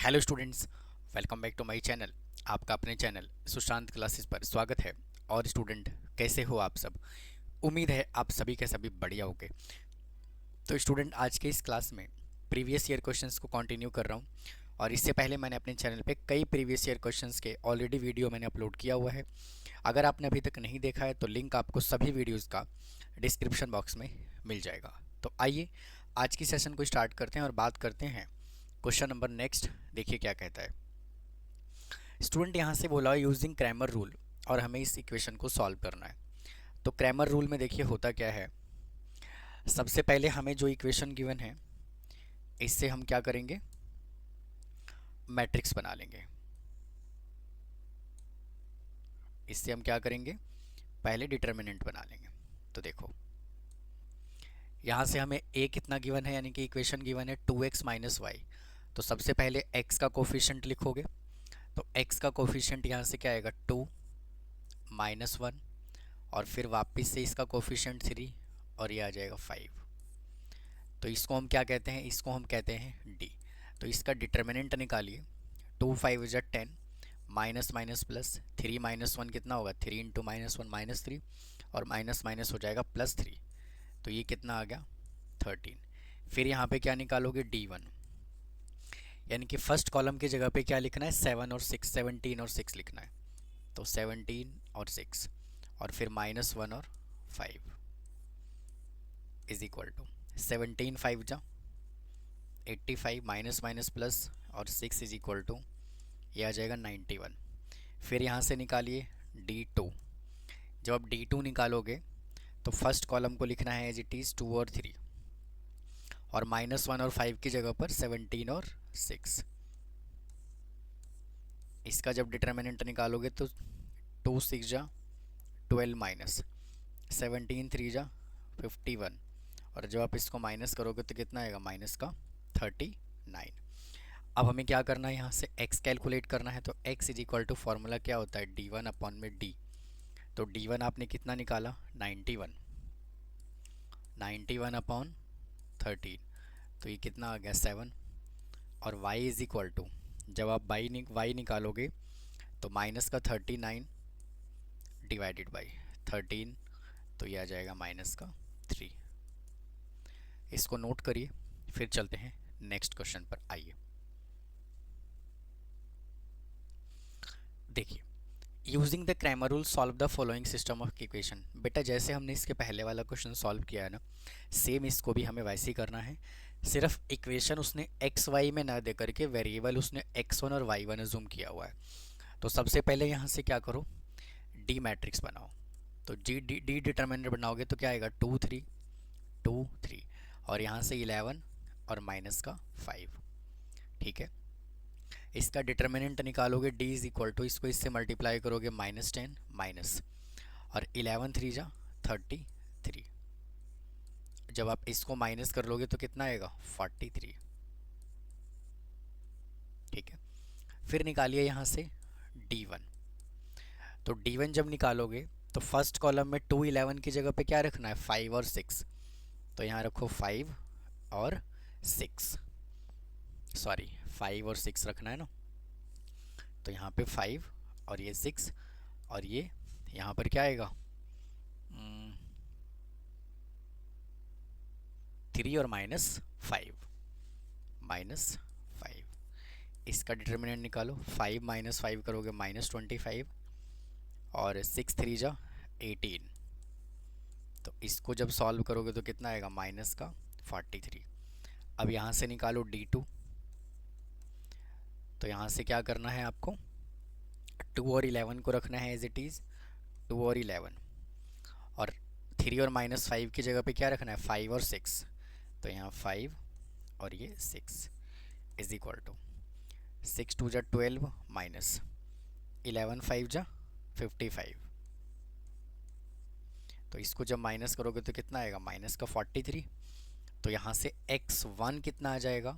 Hello students, welcome back to my channel. आपका अपने channel Sushant classes पर स्वागत है। और स्टूडेंट, कैसे हो आप सब? उम्मीद है आप सभी के सभी बढ़िया होंगे। तो स्टूडेंट, आज के इस क्लास में प्रीवियस ईयर क्वेश्चंस को कंटिन्यू कर रहा हूँ। और इससे पहले मैंने अपने चैनल पे कई प्रीवियस ईयर क्वेश्चंस के ऑलरेडी वीडियो मैंने अपलोड किया हुआ है। अगर आपने अभी तक नहीं देखा है तो लिंक आपको सभी वीडियोज़ का डिस्क्रिप्शन बॉक्स में मिल जाएगा। तो आइए आज की सेशन को स्टार्ट करते हैं और बात करते हैं क्वेश्चन नंबर नेक्स्ट। देखिए क्या कहता है स्टूडेंट। यहाँ से बोला है यूजिंग क्रैमर रूल, और हमें इस इक्वेशन को सॉल्व करना है। तो क्रैमर रूल में देखिए होता क्या है, सबसे पहले हमें जो इक्वेशन गिवन है इससे हम क्या करेंगे, मैट्रिक्स बना लेंगे। इससे हम क्या करेंगे, पहले डिटर्मिनेंट बना लेंगे। तो देखो यहाँ से हमें a कितना गिवन है, यानी कि इक्वेशन गिवन है 2x माइनस वाई। तो सबसे पहले x का कोफिशिएंट लिखोगे, तो x का कोफिशिएंट यहाँ से क्या आएगा 2 माइनस 1, और फिर वापस से इसका कोफिशिएंट 3, और ये आ जाएगा 5। तो इसको हम क्या कहते हैं, इसको हम कहते हैं d। तो इसका डिटर्मिनेंट निकालिए, 2 5 जा 10, माइनस माइनस प्लस, 3 माइनस 1 कितना होगा, 3 इंटू माइनस 1 माइनस 3, और माइनस माइनस हो जाएगा प्लस 3। तो ये कितना आ गया 13। फिर यहाँ पे क्या निकालोगे d1, यानी कि फर्स्ट कॉलम की जगह पे क्या लिखना है, 7 और 6, 17 और 6 लिखना है। तो 17 और 6, और फिर माइनस 1 और 5 इज इक्वल टू 17 5 जा 85, माइनस माइनस प्लस, और 6 इज इक्वल टू ये आ जाएगा 91। फिर यहाँ से निकालिए d2। जब आप d2 निकालोगे तो फर्स्ट कॉलम को लिखना है एज इट इज़ 2 और 3, और माइनस 1 और 5 की जगह पर 17 और 6। इसका जब डिटर्मिनेंट निकालोगे तो 2 6 जा 12, माइनस 17 3 जा 51, और जब आप इसको माइनस करोगे तो कितना आएगा, माइनस का 39। अब हमें क्या करना है, यहाँ से x कैलकुलेट करना है। तो x is equal to formula क्या होता है, d1 अपॉन में d। तो d1 आपने कितना निकाला 91, 91 अपॉन 13, तो ये कितना आ गया 7। और y इज इक्वल टू, जब आप y निकालोगे तो माइनस का 39 डिवाइडेड बाई 13, तो ये आ जाएगा माइनस का 3। इसको नोट करिए, फिर चलते हैं नेक्स्ट क्वेश्चन पर। आइए देखिए, using the Cramer rule solve the following system of equation. बेटा जैसे हमने इसके पहले वाला क्वेश्चन सॉल्व किया है ना, सेम इसको भी हमें वैसे ही करना है। सिर्फ इक्वेशन उसने एक्स वाई में ना दे करके वेरिएबल उसने x1 और y1 अज्यूम किया हुआ है। तो सबसे पहले यहाँ से क्या करो, डी मैट्रिक्स बनाओ। तो डी डिटर्मिनेंट बनाओगे तो क्या आएगा 2 3 2 3, और यहाँ से 11 और माइनस का 5। ठीक है, इसका डिटर्मिनेंट निकालोगे d इज इक्वल टू, इसको इससे मल्टीप्लाई करोगे माइनस 10 माइनस, और 11 3 जा 33। जब आप इसको माइनस कर लोगे तो कितना आएगा 43। ठीक है, फिर निकालिए यहाँ से d1। तो d1 जब निकालोगे तो फर्स्ट कॉलम में 2 11 की जगह पे क्या रखना है, 5 और 6। तो यहाँ रखो 5 और 6, सॉरी 5 और 6 रखना है ना। तो यहाँ पे 5 और ये 6, और ये यहाँ पर क्या आएगा 3 और माइनस 5, माइनस 5। इसका डिटर्मिनेंट निकालो, 5 माइनस 5 करोगे माइनस 25, और 6 3 जा 18। तो इसको जब सॉल्व करोगे तो कितना आएगा, माइनस का 43। अब यहाँ से निकालो d2। तो यहाँ से क्या करना है आपको, 2 और 11 को रखना है एज इट इज़ 2 और 11, और 3 और माइनस 5 की जगह पे क्या रखना है, 5 और 6। तो यहाँ 5 और ये 6 इज इक्वल टू 6 2 जा 12, माइनस 11 5 जा 55। तो इसको जब माइनस करोगे तो कितना आएगा, माइनस का 43। तो यहाँ से x1 कितना आ जाएगा,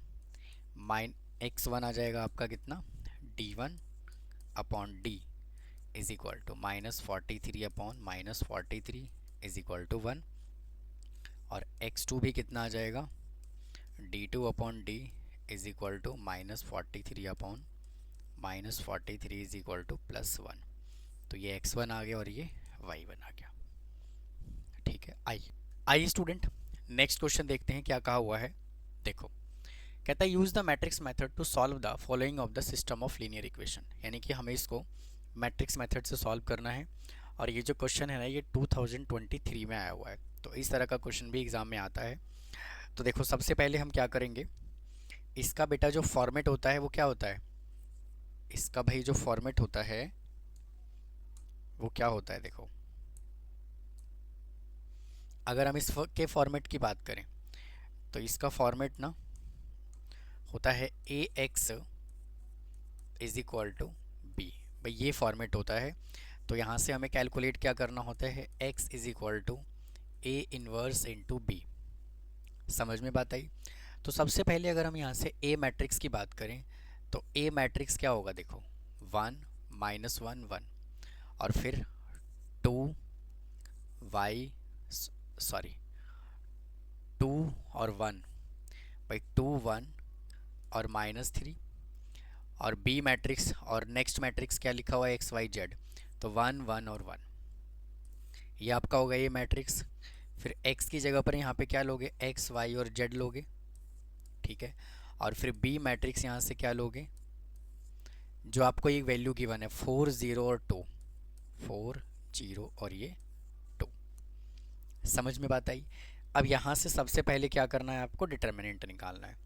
x1 आ जाएगा आपका कितना, d1 upon d is equal to minus 43 upon minus 43 is equal to 1। और x2 भी कितना आ जाएगा, d2 upon d is equal to -43 upon -43 is equal to +1। तो ये x1 आ गया और ये y1 आ गया। ठीक है, आई स्टूडेंट, नेक्स्ट क्वेश्चन देखते हैं क्या कहा हुआ है। देखो, कहता है use the matrix method to solve the following of the system of linear equation, यानी कि हमें इसको मैट्रिक्स मेथड से सॉल्व करना है। और ये जो क्वेश्चन है ना, ये 2023 में आया हुआ है, तो इस तरह का क्वेश्चन भी एग्ज़ाम में आता है। तो देखो, सबसे पहले हम क्या करेंगे, इसका बेटा जो फॉर्मेट होता है वो क्या होता है, इसका भाई जो फॉर्मेट होता है वो क्या होता है। देखो, अगर हम इसके फॉर्मेट की बात करें तो इसका फॉर्मेट ना होता है ax is equal to B. भाई ये फॉर्मेट होता है। तो यहाँ से हमें कैलकुलेट क्या करना होता है, x is equal to A inverse into B. समझ में बात आई। तो सबसे पहले अगर हम यहाँ से ए मैट्रिक्स की बात करें तो ए मैट्रिक्स क्या होगा, देखो 1 -1 1 और फिर 2 y सॉरी 2 और 1, भाई 2 1 और -3। और बी मैट्रिक्स और नेक्स्ट मैट्रिक्स क्या लिखा हुआ है, एक्स वाई जेड, तो 1 1 और 1, ये आपका होगा ये मैट्रिक्स। फिर x की जगह पर यहाँ पे क्या लोगे, x y और z लोगे। ठीक है, और फिर बी मैट्रिक्स यहाँ से क्या लोगे, जो आपको एक वैल्यू गिवन है 4 0 और 2, 4 0 और ये 2। समझ में बात आई। अब यहाँ से सबसे पहले क्या करना है, आपको डिटर्मिनेंट निकालना है।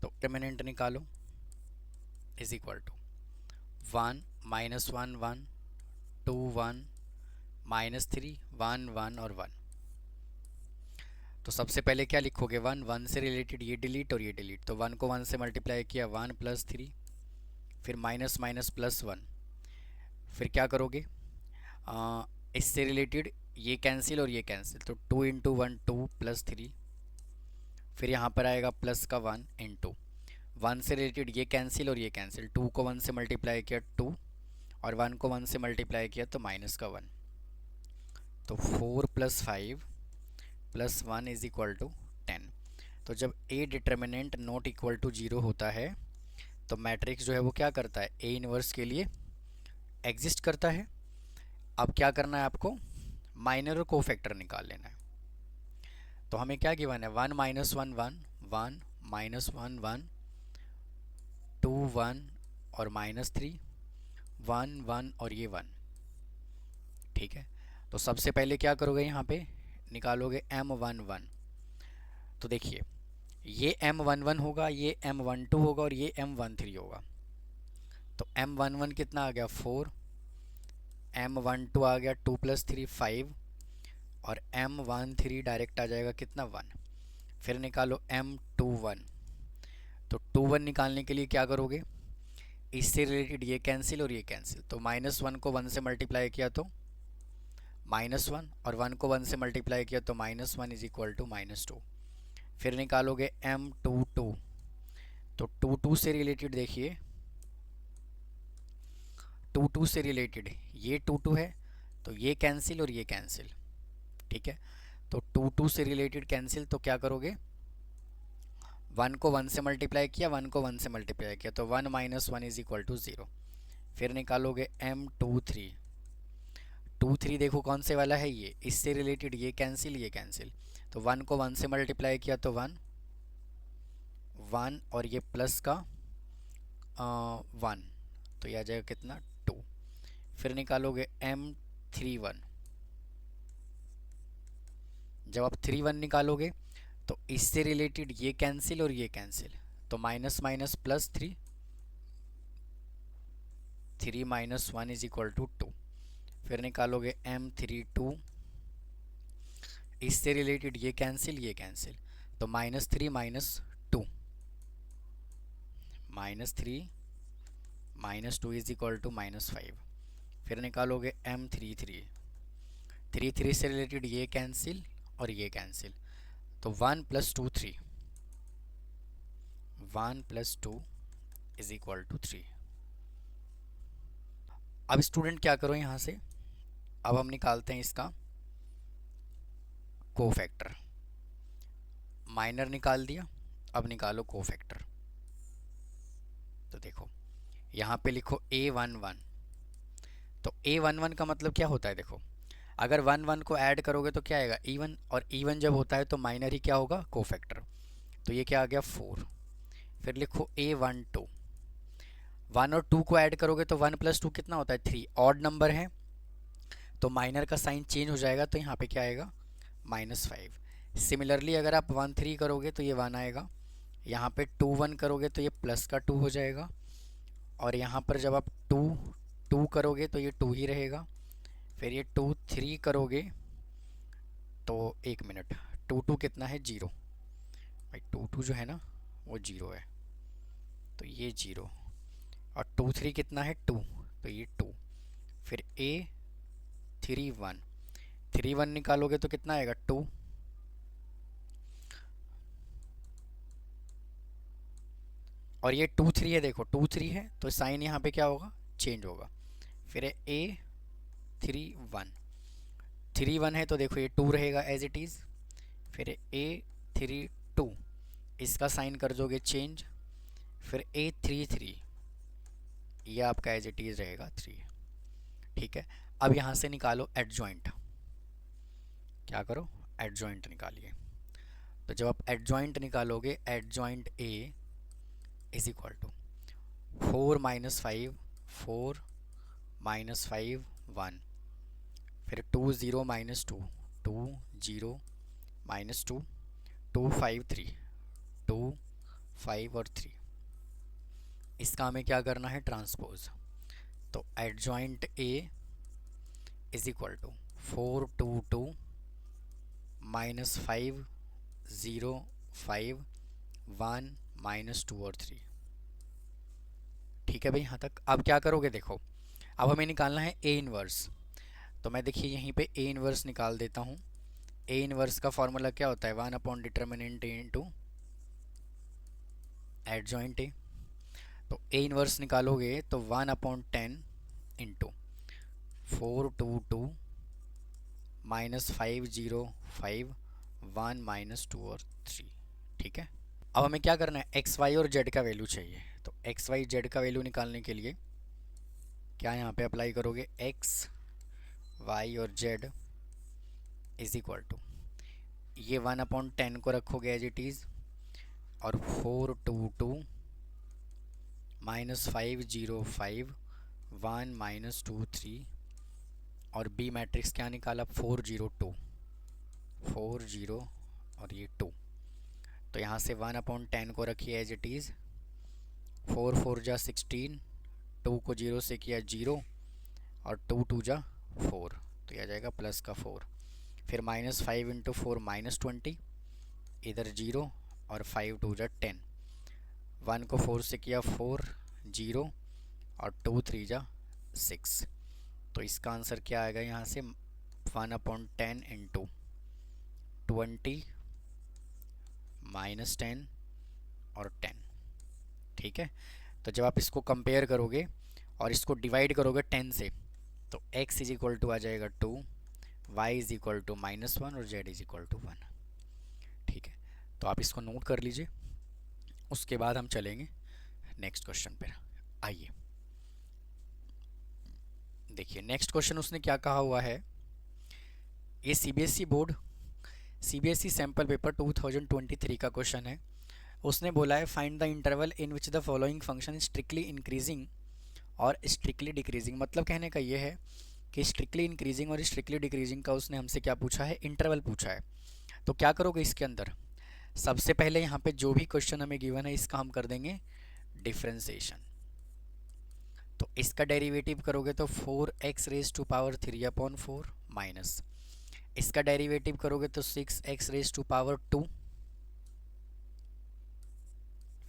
तो डिटर्मिनेंट निकालो, इज इक्वल टू 1 -1 1 2 1 -3 1 1 और 1। तो सबसे पहले क्या लिखोगे, 1 1 से रिलेटेड ये डिलीट और ये डिलीट, तो 1 को 1 से मल्टीप्लाई किया 1 + 3, फिर माइनस माइनस +1, फिर क्या करोगे, इससे रिलेटेड ये कैंसिल और ये कैंसिल, तो 2 × 1 2 + 3, फिर यहाँ पर आएगा प्लस का 1 × 1 से रिलेटेड ये कैंसिल और ये कैंसिल, 2 को 1 से मल्टीप्लाई किया 2 और 1 को 1 से मल्टीप्लाई किया तो माइनस का 1, तो 4 + 5 + 1 इज इक्वल टू 10। तो जब A determinant not equal to 0 होता है तो मैट्रिक्स जो है वो क्या करता है, ए इनवर्स के लिए एग्जिस्ट करता है। अब क्या करना है आपको, माइनर और कोफैक्टर निकाल लेना है। तो हमें क्या गिवन है, 1 -1 1 1 -1 1 2 1 और -3 1 1 और ये 1। ठीक है, तो सबसे पहले क्या करोगे, यहाँ पे निकालोगे M11। तो देखिए, ये M11 होगा, ये M12 होगा और ये M13 होगा। तो M11 कितना आ गया 4, M12 आ गया 2 + 3 5 और M13 डायरेक्ट आ जाएगा कितना 1। फिर निकालो M21। तो 21 निकालने के लिए क्या करोगे, इससे रिलेटेड ये कैंसिल और ये कैंसिल, तो -1 को 1 से मल्टीप्लाई किया तो -1 और 1 को 1 से मल्टीप्लाई किया तो -1 इज इक्वल टू -2। फिर निकालोगे M22। तो 22 से रिलेटेड देखिए, 22 से रिलेटेड ये 22 है तो ये कैंसिल और ये कैंसिल। ठीक है, तो 22 से रिलेटेड कैंसिल, तो क्या करोगे, 1 को 1 से मल्टीप्लाई किया 1 को 1 से मल्टीप्लाई किया तो 1 - 1 इज इक्वल टू 0। फिर निकालोगे M23। 23 देखो कौन से वाला है, ये इससे रिलेटेड ये कैंसिल, तो 1 को 1 से मल्टीप्लाई किया तो 1 1 और ये प्लस का 1, तो ये आ जाएगा कितना 2। फिर निकालोगे M31। जब आप 31 निकालोगे तो इससे रिलेटेड ये कैंसिल और ये कैंसिल, तो -3 3 - 1 इज इक्वल टू 2। फिर निकालोगे M32, इससे रिलेटेड ये कैंसिल, तो -3 - 2 -3 - 2 इज इक्वल टू -5। फिर निकालोगे M33, 3 से रिलेटेड ये कैंसिल और ये कैंसिल, तो 1 + 2 3, 1 + 2 इज इक्वल टू 3। अब स्टूडेंट क्या करो यहाँ से, अब हम निकालते हैं इसका कोफैक्टर। माइनर निकाल दिया, अब निकालो कोफैक्टर। तो देखो यहाँ पे लिखो A11, तो A11 का मतलब क्या होता है, देखो अगर 1 1 को ऐड करोगे तो क्या आएगा इवन, और इवन जब होता है तो माइनर ही क्या होगा, कोफैक्टर। तो ये क्या आ गया 4। फिर लिखो A12, 1 और 2 को ऐड करोगे तो 1 + 2 कितना होता है 3, ऑड नंबर है तो माइनर का साइन चेंज हो जाएगा, तो यहाँ पे क्या आएगा -5। सिमिलरली अगर आप 1 3 करोगे तो ये 1 आएगा, यहाँ पे 2 1 करोगे तो ये प्लस का 2 हो जाएगा, और यहाँ पर जब आप 2 2 करोगे तो ये 2 ही रहेगा। फिर ये 2 3 करोगे तो 1 मिनट, 2 2 कितना है 0, भाई 2 2 जो है ना वो 0 है, तो ये 0, और 2 3 कितना है 2, तो ये 2। फिर A31, 3 1 निकालोगे तो कितना आएगा 2, और ये 2 3 है, देखो 2 3 है तो साइन यहाँ पे क्या होगा, चेंज होगा। फिर है A31, 3 1 है तो देखो ये 2 रहेगा एज इट इज़। फिर A32, इसका साइन कर दोगे चेंज। फिर A33, ये आपका एज इट इज़ रहेगा 3। ठीक है, अब यहाँ से निकालो एडजॉइंट, क्या करो एडजॉइंट निकालिए। तो जब आप एडजॉइंट निकालोगे, adjoint A is equal to 4 - 5 4 - 5 1, फिर 2 0 - 2 2 0 - 2 2 5 3 2 5 और 3, इसका हमें क्या करना है ट्रांसपोज। तो adjoint A is equal to 4 2 2 -5 0 5 1 -2 और 3। ठीक है भाई यहाँ तक। अब क्या करोगे, देखो अब हमें निकालना है A इनवर्स, तो मैं देखिए यहीं पे A इनवर्स निकाल देता हूँ। A इनवर्स का फॉर्मूला क्या होता है, 1 determinant A into adjoint A। तो A इनवर्स निकालोगे तो 1/10 इंटू 4 2 2 -5 0 5 1 -2 और 3। ठीक है, अब हमें क्या करना है, एक्स वाई और जेड का वैल्यू चाहिए। तो एक्स वाई जेड का वैल्यू निकालने के लिए क्या यहाँ पे अप्लाई करोगे, एक्स वाई और जेड इज इक्वल टू, ये 1/10 को रखोगे एज इट इज़, और 4 2 2 -5 0 5 1 -2 3, और बी मैट्रिक्स क्या निकाला 4 0 2 4 0 और ये 2। तो यहाँ से 1/10 को रखिए एज इट इज़, 4 4 जा 16, 2 को 0 से किया 0, और 2 2 जा 4, तो यह आ जाएगा प्लस का 4। फिर -5 × 4 -20, इधर 0, और 5 2 जा 10, 1 को 4 से किया 4 0, और 2 3 जा 6। तो इसका आंसर क्या आएगा यहाँ से 1/10 इंटू 20 -10 और 10। ठीक है, तो जब आप इसको कंपेयर करोगे और इसको डिवाइड करोगे 10 से, तो x इज इक्वल टू आ जाएगा 2, y इज इक्वल टू -1 और z इज इक्वल टू 1। ठीक है, तो आप इसको नोट कर लीजिए, उसके बाद हम चलेंगे नेक्स्ट क्वेश्चन पर। आइए देखिए नेक्स्ट क्वेश्चन उसने क्या कहा हुआ है, ये CBSE board CBSE sample paper 2023 का क्वेश्चन है। उसने बोला है find the interval in which the following function strictly increasing और स्ट्रिक्टली डिक्रीजिंग। मतलब कहने का ये है कि स्ट्रिक्टली इंक्रीजिंग और स्ट्रिक्टली डिक्रीजिंग का उसने हमसे क्या पूछा है, इंटरवल पूछा है। तो क्या करोगे इसके अंदर, सबसे पहले यहाँ पे जो भी क्वेश्चन हमें गिवन है इसका हम कर देंगे डिफ्रेंसिएशन। तो इसका डेरिवेटिव करोगे तो 4x⁻³ माइनस, इसका डेरिवेटिव करोगे तो 6x⁻²,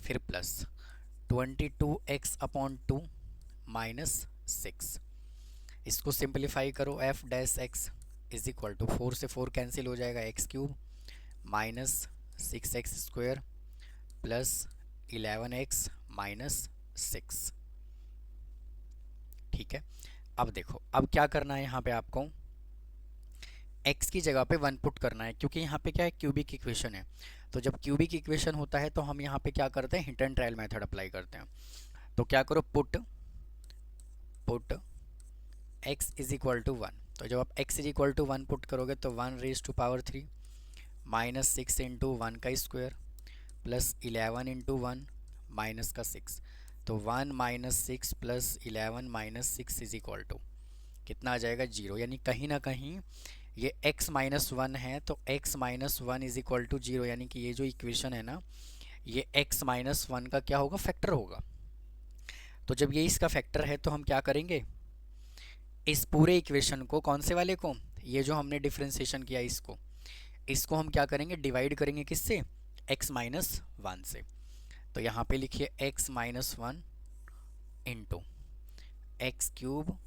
फिर प्लस 22x/2 माइनस 6। इसको सिंपलीफाई करो, f' इज इक्वल टू 4 से 4 कैंसिल हो जाएगा, x³ minus 6x² plus 11x minus 6। ठीक है, अब देखो अब क्या करना है, यहाँ पे आपको x की जगह पे 1 पुट करना है, क्योंकि यहाँ पे क्या है क्यूबिक इक्वेशन है। तो जब क्यूबिक इक्वेशन होता है तो हम यहाँ पे क्या करते हैं, hit and trial method apply करते हैं। तो क्या करो, put x is equal to 1। तो जब आप x is equal to 1 put करोगे तो 1⁻³ माइनस 6 इंटू 1 का स्क्वायर प्लस 11 इंटू 1 माइनस का 6। तो 1 minus 6 plus 11 minus 6 is equal to कितना आ जाएगा, 0। यानी कहीं ना कहीं ये x माइनस 1 है, तो x minus 1 is equal to 0, यानी कि ये जो इक्वेशन है ना, ये x माइनस 1 का क्या होगा, फैक्टर होगा। तो जब ये इसका फैक्टर है तो हम क्या करेंगे, इस पूरे इक्वेशन को, कौन से वाले को, ये जो हमने डिफ्रेंसिएशन किया इसको हम क्या करेंगे, डिवाइड करेंगे किससे, x माइनस 1 से। तो यहाँ पे लिखिए x minus 1 into x³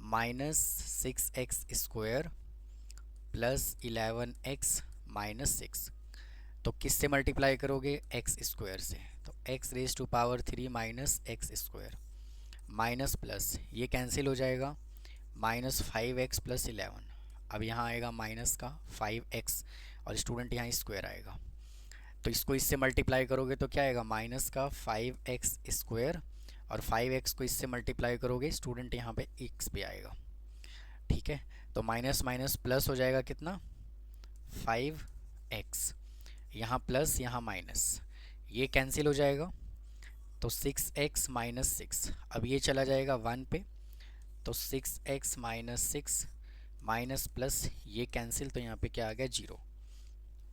minus 6x square plus 11x minus 6। तो किससे मल्टीप्लाई करोगे, x स्क्वायर से। तो x⁻³ minus x square minus plus, ये कैंसिल हो जाएगा, माइनस 5x प्लस 11। अब यहाँ आएगा माइनस का 5x और स्टूडेंट यहाँ स्क्वायर आएगा। तो इसको इससे मल्टीप्लाई करोगे तो क्या आएगा, माइनस का 5x स्क्वायर, और 5x को इससे मल्टीप्लाई करोगे स्टूडेंट यहाँ पे x पे आएगा। ठीक है, तो माइनस माइनस प्लस हो जाएगा कितना, 5x, यहाँ प्लस यहाँ माइनस, ये कैंसिल हो जाएगा, तो 6x माइनस 6। अब ये चला जाएगा 1 पे, तो 6x माइनस 6 माइनस प्लस ये कैंसिल, तो यहाँ पे क्या आ गया, 0।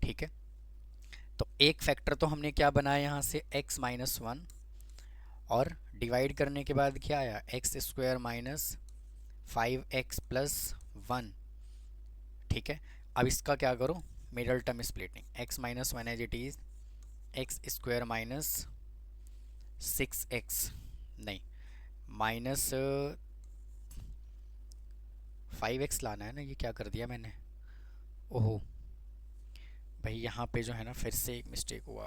ठीक है, तो एक फैक्टर तो हमने क्या बनाया यहाँ से, x माइनस 1, और डिवाइड करने के बाद क्या आया, x square minus 5x plus 1। ठीक है, अब इसका क्या करो, middle term splitting, x minus 1 as it is X square minus 6x, नहीं माइनस 5x लाना है ना, ये क्या कर दिया मैंने, ओहो भाई यहाँ पे जो है ना फिर से एक मिस्टेक हुआ।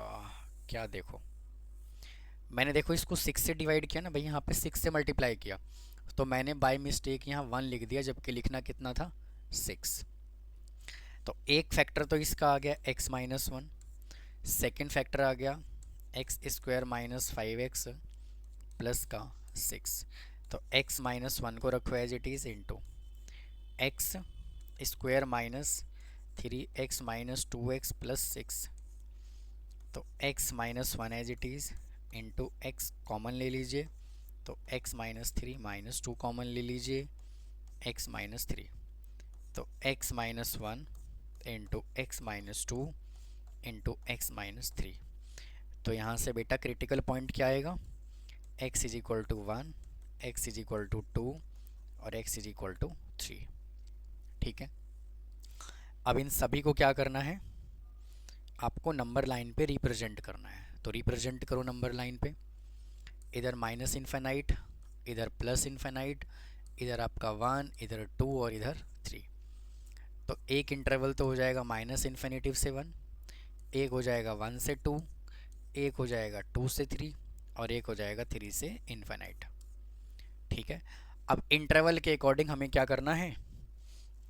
क्या, देखो मैंने, देखो इसको 6 से डिवाइड किया ना भाई, यहाँ पे 6 से मल्टीप्लाई किया, तो मैंने बाय मिस्टेक यहाँ 1 लिख दिया, जबकि लिखना कितना था, 6। तो एक फैक्टर तो इसका आ गया x माइनस 1, सेकेंड फैक्टर आ गया x square minus 5x plus का 6। तो x माइनस 1 को रखो as it is into X square minus 3x minus 2x plus 6। तो x minus 1 as it is into X common ले लीजिए, तो x माइनस 3 माइनस 2 कॉमन ले लीजिए, x माइनस 3। तो x minus 1 into x minus 2 into x minus 3। तो यहाँ से बेटा क्रिटिकल पॉइंट क्या आएगा, x is equal to 1, x is equal to 2 और x इज इक्वल टू 3। ठीक है, अब इन सभी को क्या करना है, आपको नंबर लाइन पे रिप्रेजेंट करना है। तो रिप्रेजेंट करो नंबर लाइन पे, इधर माइनस इन्फिनाइट, इधर प्लस इन्फिनाइट, इधर आपका 1, इधर 2 और इधर 3। तो एक इंटरवल तो हो जाएगा माइनस इन्फिनिटिव से 1, एक हो जाएगा 1 से 2, एक हो जाएगा 2 से 3 और एक हो जाएगा 3 से इन्फिनाइट। ठीक है, अब इंटरवल के अकॉर्डिंग हमें क्या करना है,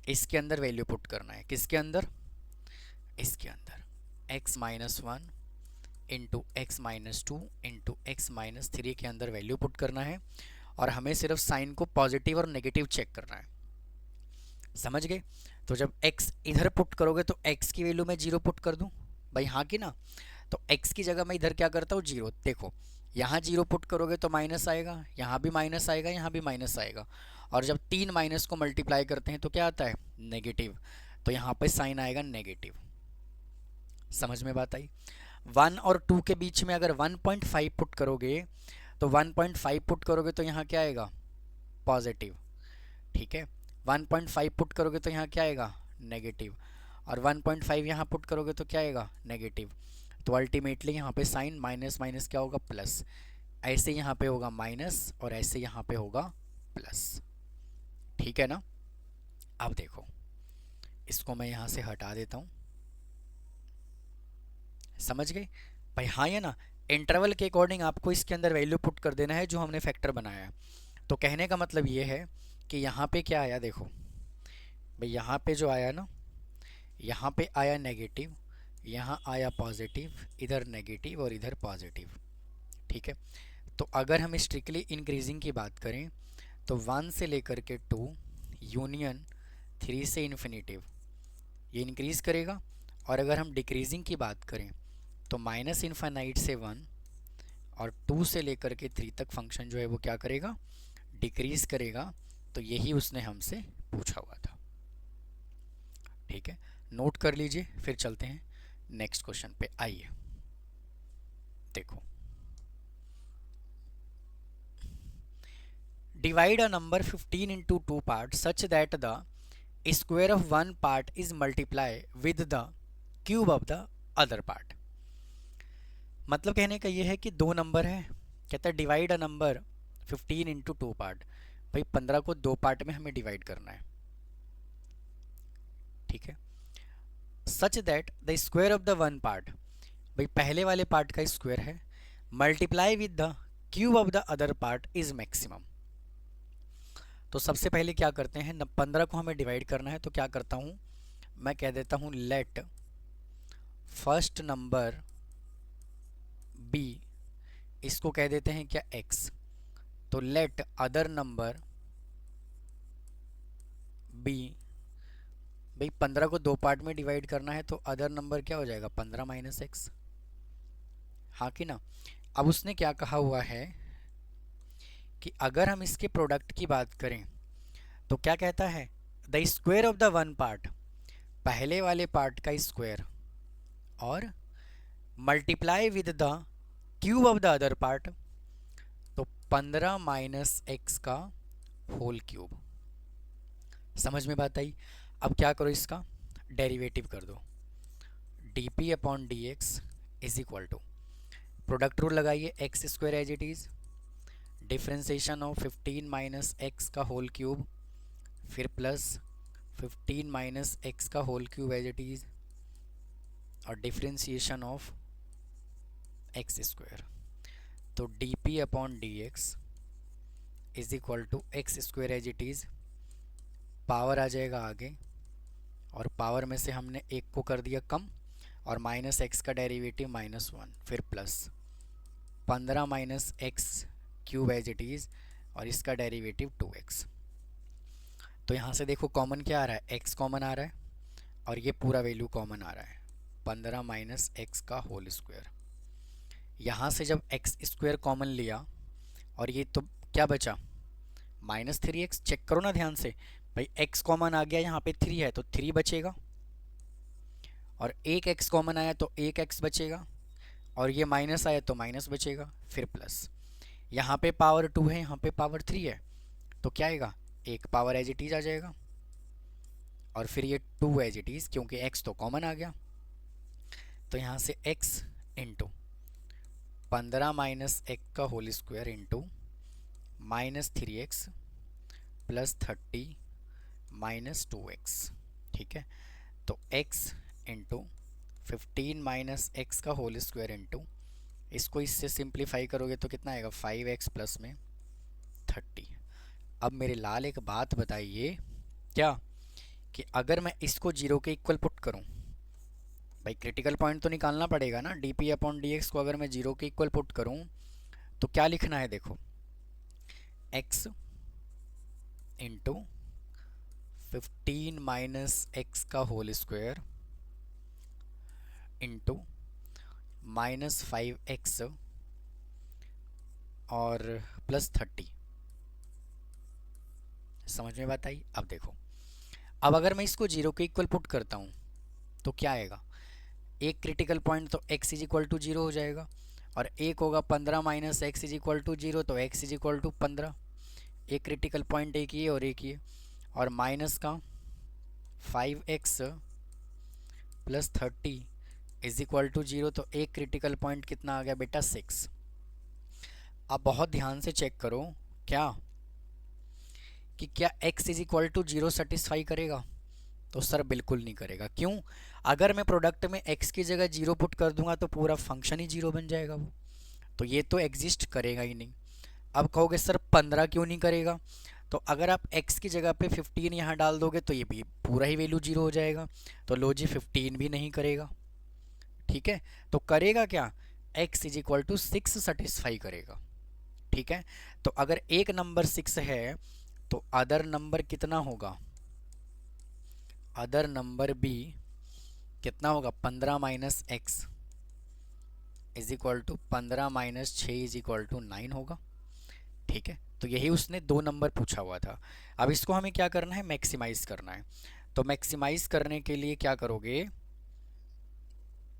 इसके अंदर वैल्यू पुट करना है। किसके अंदर, इसके अंदर x minus 1 into x minus 2 into x minus 3 के अंदर वैल्यू पुट करना है, और हमें सिर्फ साइन को पॉजिटिव और नेगेटिव चेक करना है। समझ गए। तो जब x इधर पुट करोगे तो x की वैल्यू मैं 0 पुट कर दूं भाई, हाँ कि ना। तो x की जगह मैं इधर क्या करता हूँ 0। देखो यहाँ 0 पुट करोगे तो माइनस आएगा, यहाँ भी माइनस आएगा, यहाँ भी माइनस आएगा, और जब 3 माइनस को मल्टीप्लाई करते हैं तो क्या आता है नेगेटिव, तो यहाँ पे साइन आएगा नेगेटिव। समझ में बात आई। 1 और 2 के बीच में अगर 1.5 पुट करोगे तो 1.5 पुट करोगे तो यहाँ क्या आएगा पॉजिटिव। ठीक है, 1.5 पुट करोगे तो यहाँ क्या आएगा नेगेटिव, और 1.5 यहाँ पुट करोगे तो क्या आएगा नेगेटिव। तो अल्टीमेटली यहाँ पे साइन माइनस माइनस क्या होगा प्लस, ऐसे यहाँ पे होगा माइनस और ऐसे यहाँ पे होगा प्लस। ठीक है ना। अब देखो इसको मैं यहाँ से हटा देता हूँ, समझ गए भाई, हाँ या ना। इंटरवल के अकॉर्डिंग आपको इसके अंदर वैल्यू पुट कर देना है जो हमने फैक्टर बनाया है। तो कहने का मतलब ये है कि यहाँ पे क्या आया, देखो भाई यहाँ पे जो आया ना, यहाँ पे आया नेगेटिव, यहाँ आया पॉजिटिव, इधर नेगेटिव और इधर पॉजिटिव। ठीक है, तो अगर हम स्ट्रिक्टली इंक्रीजिंग की बात करें तो 1 से लेकर के 2 यूनियन 3 से इन्फिनेटिव ये इंक्रीज़ करेगा। और अगर हम डिक्रीजिंग की बात करें तो माइनस इन्फाइनाइट से 1 और 2 से लेकर के 3 तक फंक्शन जो है वो क्या करेगा, डिक्रीज़ करेगा। तो यही उसने हमसे पूछा हुआ था। ठीक है, नोट कर लीजिए, फिर चलते हैं नेक्स्ट क्वेश्चन पे। आइए देखो, divide a number 15 into 2 parts such that the square of one part is multiplied with the cube of the other part। मतलब कहने का ये है कि दो नंबर है, कहता है divide a number 15 into 2 part. भाई 15 को दो पार्ट में हमें डिवाइड करना है। ठीक है, such that the square of the one part, भाई पहले वाले पार्ट का स्क्वायर है, multiply with the cube of the other part is maximum. तो सबसे पहले क्या करते हैं, 15 को हमें डिवाइड करना है, तो क्या करता हूँ मैं, कह देता हूँ लेट फर्स्ट नंबर बी, इसको कह देते हैं क्या x। तो लेट अदर नंबर बी, भाई 15 को दो पार्ट में डिवाइड करना है तो अदर नंबर क्या हो जाएगा, 15 माइनस एक्स। हाँ कि ना। अब उसने क्या कहा हुआ है कि अगर हम इसके प्रोडक्ट की बात करें तो क्या कहता है, the square of the one part, पहले वाले पार्ट का स्क्वायर, और multiply with the cube of the other part, तो 15 माइनस एक्स का होल क्यूब। समझ में बात आई। अब क्या करो, इसका डेरिवेटिव कर दो, d p upon D x is equal to, product rule लगाइए, x square as it is, differentiation of 15 minus x का होल क्यूब, फिर प्लस 15 माइनस एक्स का whole cube as it is, और डिफ्रेंसिएशन ऑफ एक्स स्क्वायर। तो d p upon D x is equal to x square as it is, power आ जाएगा आगे, और power में से हमने एक को कर दिया कम, और माइनस एक्स का डेरिवेटिव -1, फिर plus 15 minus X cube as it is, और इसका डेरिवेटिव 2x। तो यहाँ से देखो कॉमन क्या आ रहा है, x कॉमन आ रहा है, और ये पूरा वैल्यू कॉमन आ रहा है, 15 माइनस एक्स का होल स्क्वायर। यहाँ से जब एक्स स्क्वायर कॉमन लिया, और ये तो क्या बचा, -3x। चेक करो ना ध्यान से, भाई x कॉमन आ गया, यहाँ पे 3 है तो 3 बचेगा, और एक x कॉमन आया तो एक x बचेगा, और ये माइनस आया तो माइनस बचेगा, फिर प्लस। यहाँ पे पावर 2 है, यहाँ पे पावर 3 है, तो क्या आएगा, एक पावर एज इट इज आ जाएगा, और फिर ये 2 एज इट इज, क्योंकि x तो कॉमन आ गया। तो यहाँ से x इंटू 15 माइनस एक्स का whole square into -3x plus 30 minus 2x। ठीक है, तो x इंटू 15 माइनस एक्स का होल स्क्वायर इंटू, इसको इससे सिंप्लीफाई करोगे तो कितना आएगा, 5x प्लस में 30। अब मेरे लाल एक बात बताइए, क्या कि अगर मैं इसको जीरो के इक्वल पुट करूं, भाई क्रिटिकल पॉइंट तो निकालना पड़ेगा ना, D p upon D x को अगर मैं जीरो के इक्वल पुट करूं तो क्या लिखना है, देखो x इंटू 15 माइनस एक्स का होल स्क्वायर इंटू -5x और प्लस 30। समझ में बात आई। अब देखो, अब अगर मैं इसको जीरो के इक्वल पुट करता हूँ तो क्या आएगा, एक क्रिटिकल पॉइंट तो x इज इक्वल टू 0 हो जाएगा, और एक होगा 15 minus X is equal to 0, तो x इज इक्वल टू 15। एक क्रिटिकल पॉइंट एक ही है और एक ही है, और माइनस का 5x plus 30 is equal to 0, तो एक क्रिटिकल पॉइंट कितना आ गया बेटा, 6। अब बहुत ध्यान से चेक करो, क्या कि क्या x is equal to 0 satisfy करेगा, तो सर बिल्कुल नहीं करेगा। क्यों, अगर मैं प्रोडक्ट में x की जगह 0 पुट कर दूंगा तो पूरा फंक्शन ही 0 बन जाएगा वो, तो ये तो एग्जिस्ट करेगा ही नहीं। अब कहोगे सर 15 क्यों नहीं करेगा, तो अगर आप x की जगह पे 15 यहाँ डाल दोगे तो ये भी पूरा ही वैल्यू 0 हो जाएगा, तो लो जी 15 भी नहीं करेगा। ठीक है, तो करेगा क्या, x is equal to 6 satisfy करेगा। ठीक है। तो अगर एक नंबर 6 है तो अदर नंबर कितना होगा, अदर नंबर भी कितना होगा, 15 minus X is equal to 15 minus 6 is equal to 9 होगा। ठीक है, तो यही उसने 2 नंबर पूछा हुआ था। अब इसको हमें क्या करना है, मैक्सिमाइज करना है। तो मैक्सिमाइज करने के लिए क्या करोगे,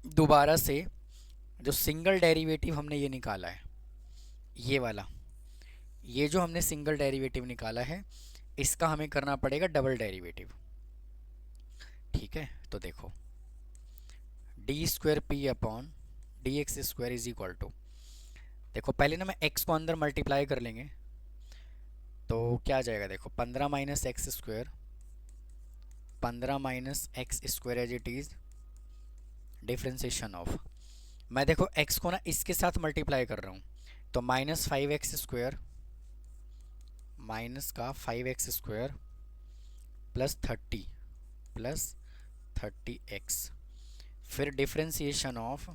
दोबारा से जो सिंगल डेरिवेटिव हमने ये निकाला है, ये वाला, ये जो हमने सिंगल डेरिवेटिव निकाला है, इसका हमें करना पड़ेगा डबल डेरिवेटिव। ठीक है, तो देखो D square P upon D X square is equal to, देखो पहले ना मैं x को अंदर मल्टीप्लाई कर लेंगे तो क्या आ जाएगा, देखो 15 minus x square, 15 minus x square as it is differentiation of, मैं देखो x को ना इसके साथ मल्टीप्लाई कर रहा हूँ, तो माइनस 5x स्क्वायर, माइनस का 5x square plus 30 plus 30x, फिर डिफ्रेंसिएशन ऑफ,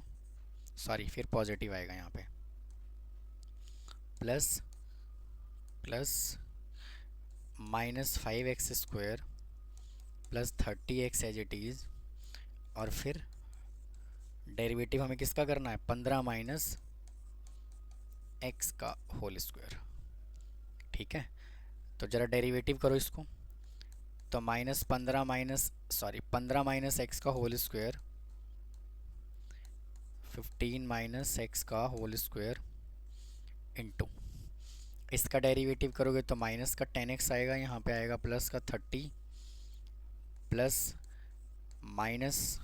सॉरी फिर पॉजिटिव आएगा यहाँ पे, plus plus minus 5x square plus 30x as it is, और फिर डेरिवेटिव हमें किसका करना है, 15 माइनस x का होल स्क्वायर। ठीक है, तो ज़रा डेरिवेटिव करो इसको, तो minus 15 minus, sorry 15 minus x का होल स्क्वायर, 15 माइनस एक्स का होल स्क्वायर इंटू, इसका डेरिवेटिव करोगे तो माइनस का 10x आएगा, यहाँ पे आएगा प्लस का 30 plus minus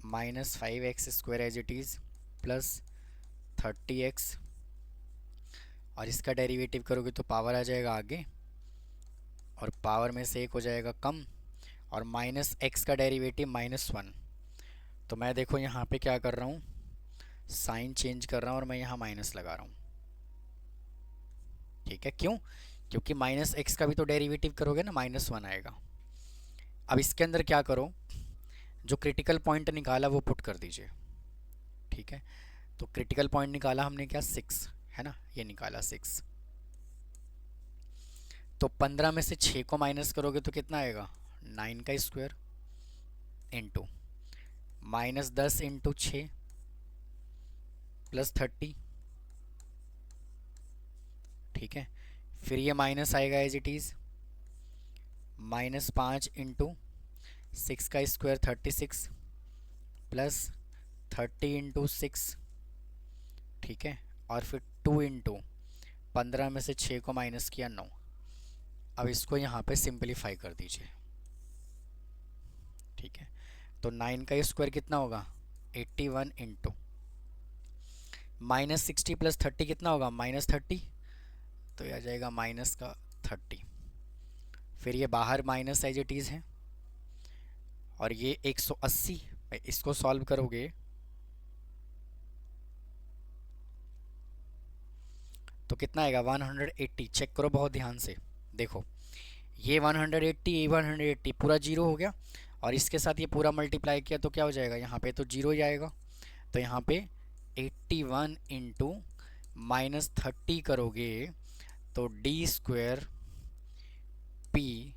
minus 5x square as it is plus 30x, और इसका डेरिवेटिव करोगे तो पावर आ जाएगा आगे, और पावर में से एक हो जाएगा कम, और माइनस एक्स का डेरिवेटिव -1, तो मैं देखो यहाँ पे क्या कर रहा हूँ, साइन चेंज कर रहा हूँ और मैं यहाँ माइनस लगा रहा हूँ। ठीक है, क्यों, क्योंकि माइनस एक्स का भी तो डेरिवेटिव करोगे ना, -1 आएगा। अब इसके अंदर क्या करो, जो क्रिटिकल पॉइंट निकाला वो पुट कर दीजिए। ठीक है, तो क्रिटिकल पॉइंट निकाला हमने क्या, 6 है ना, ये निकाला 6, तो 15 में से 6 को माइनस करोगे तो कितना आएगा, 9 का स्क्वायर इंटू -10 इंटू 6 प्लस 30। ठीक है, फिर ये माइनस आएगा एज इट इज़, -5 इंटू 6 का स्क्वायर 36 प्लस 30 इंटू 6। ठीक है, और फिर 2 इंटू 15 में से 6 को माइनस किया 9। अब इसको यहाँ पे सिंपलीफाई कर दीजिए। ठीक है, तो 9 का स्क्वायर कितना होगा, 81 इंटू -60 प्लस 30 कितना होगा, -30, तो यह आ जाएगा माइनस का 30, फिर ये बाहर माइनस एज इट इज़ है, और ये 180, इसको सॉल्व करोगे तो कितना आएगा, 180। चेक करो बहुत ध्यान से, देखो ये 180, ये 180 पूरा जीरो हो गया, और इसके साथ ये पूरा मल्टीप्लाई किया तो क्या हो जाएगा, यहाँ पे तो जीरो ही आएगा, तो यहाँ पे 81 इंटू -30 करोगे तो D square P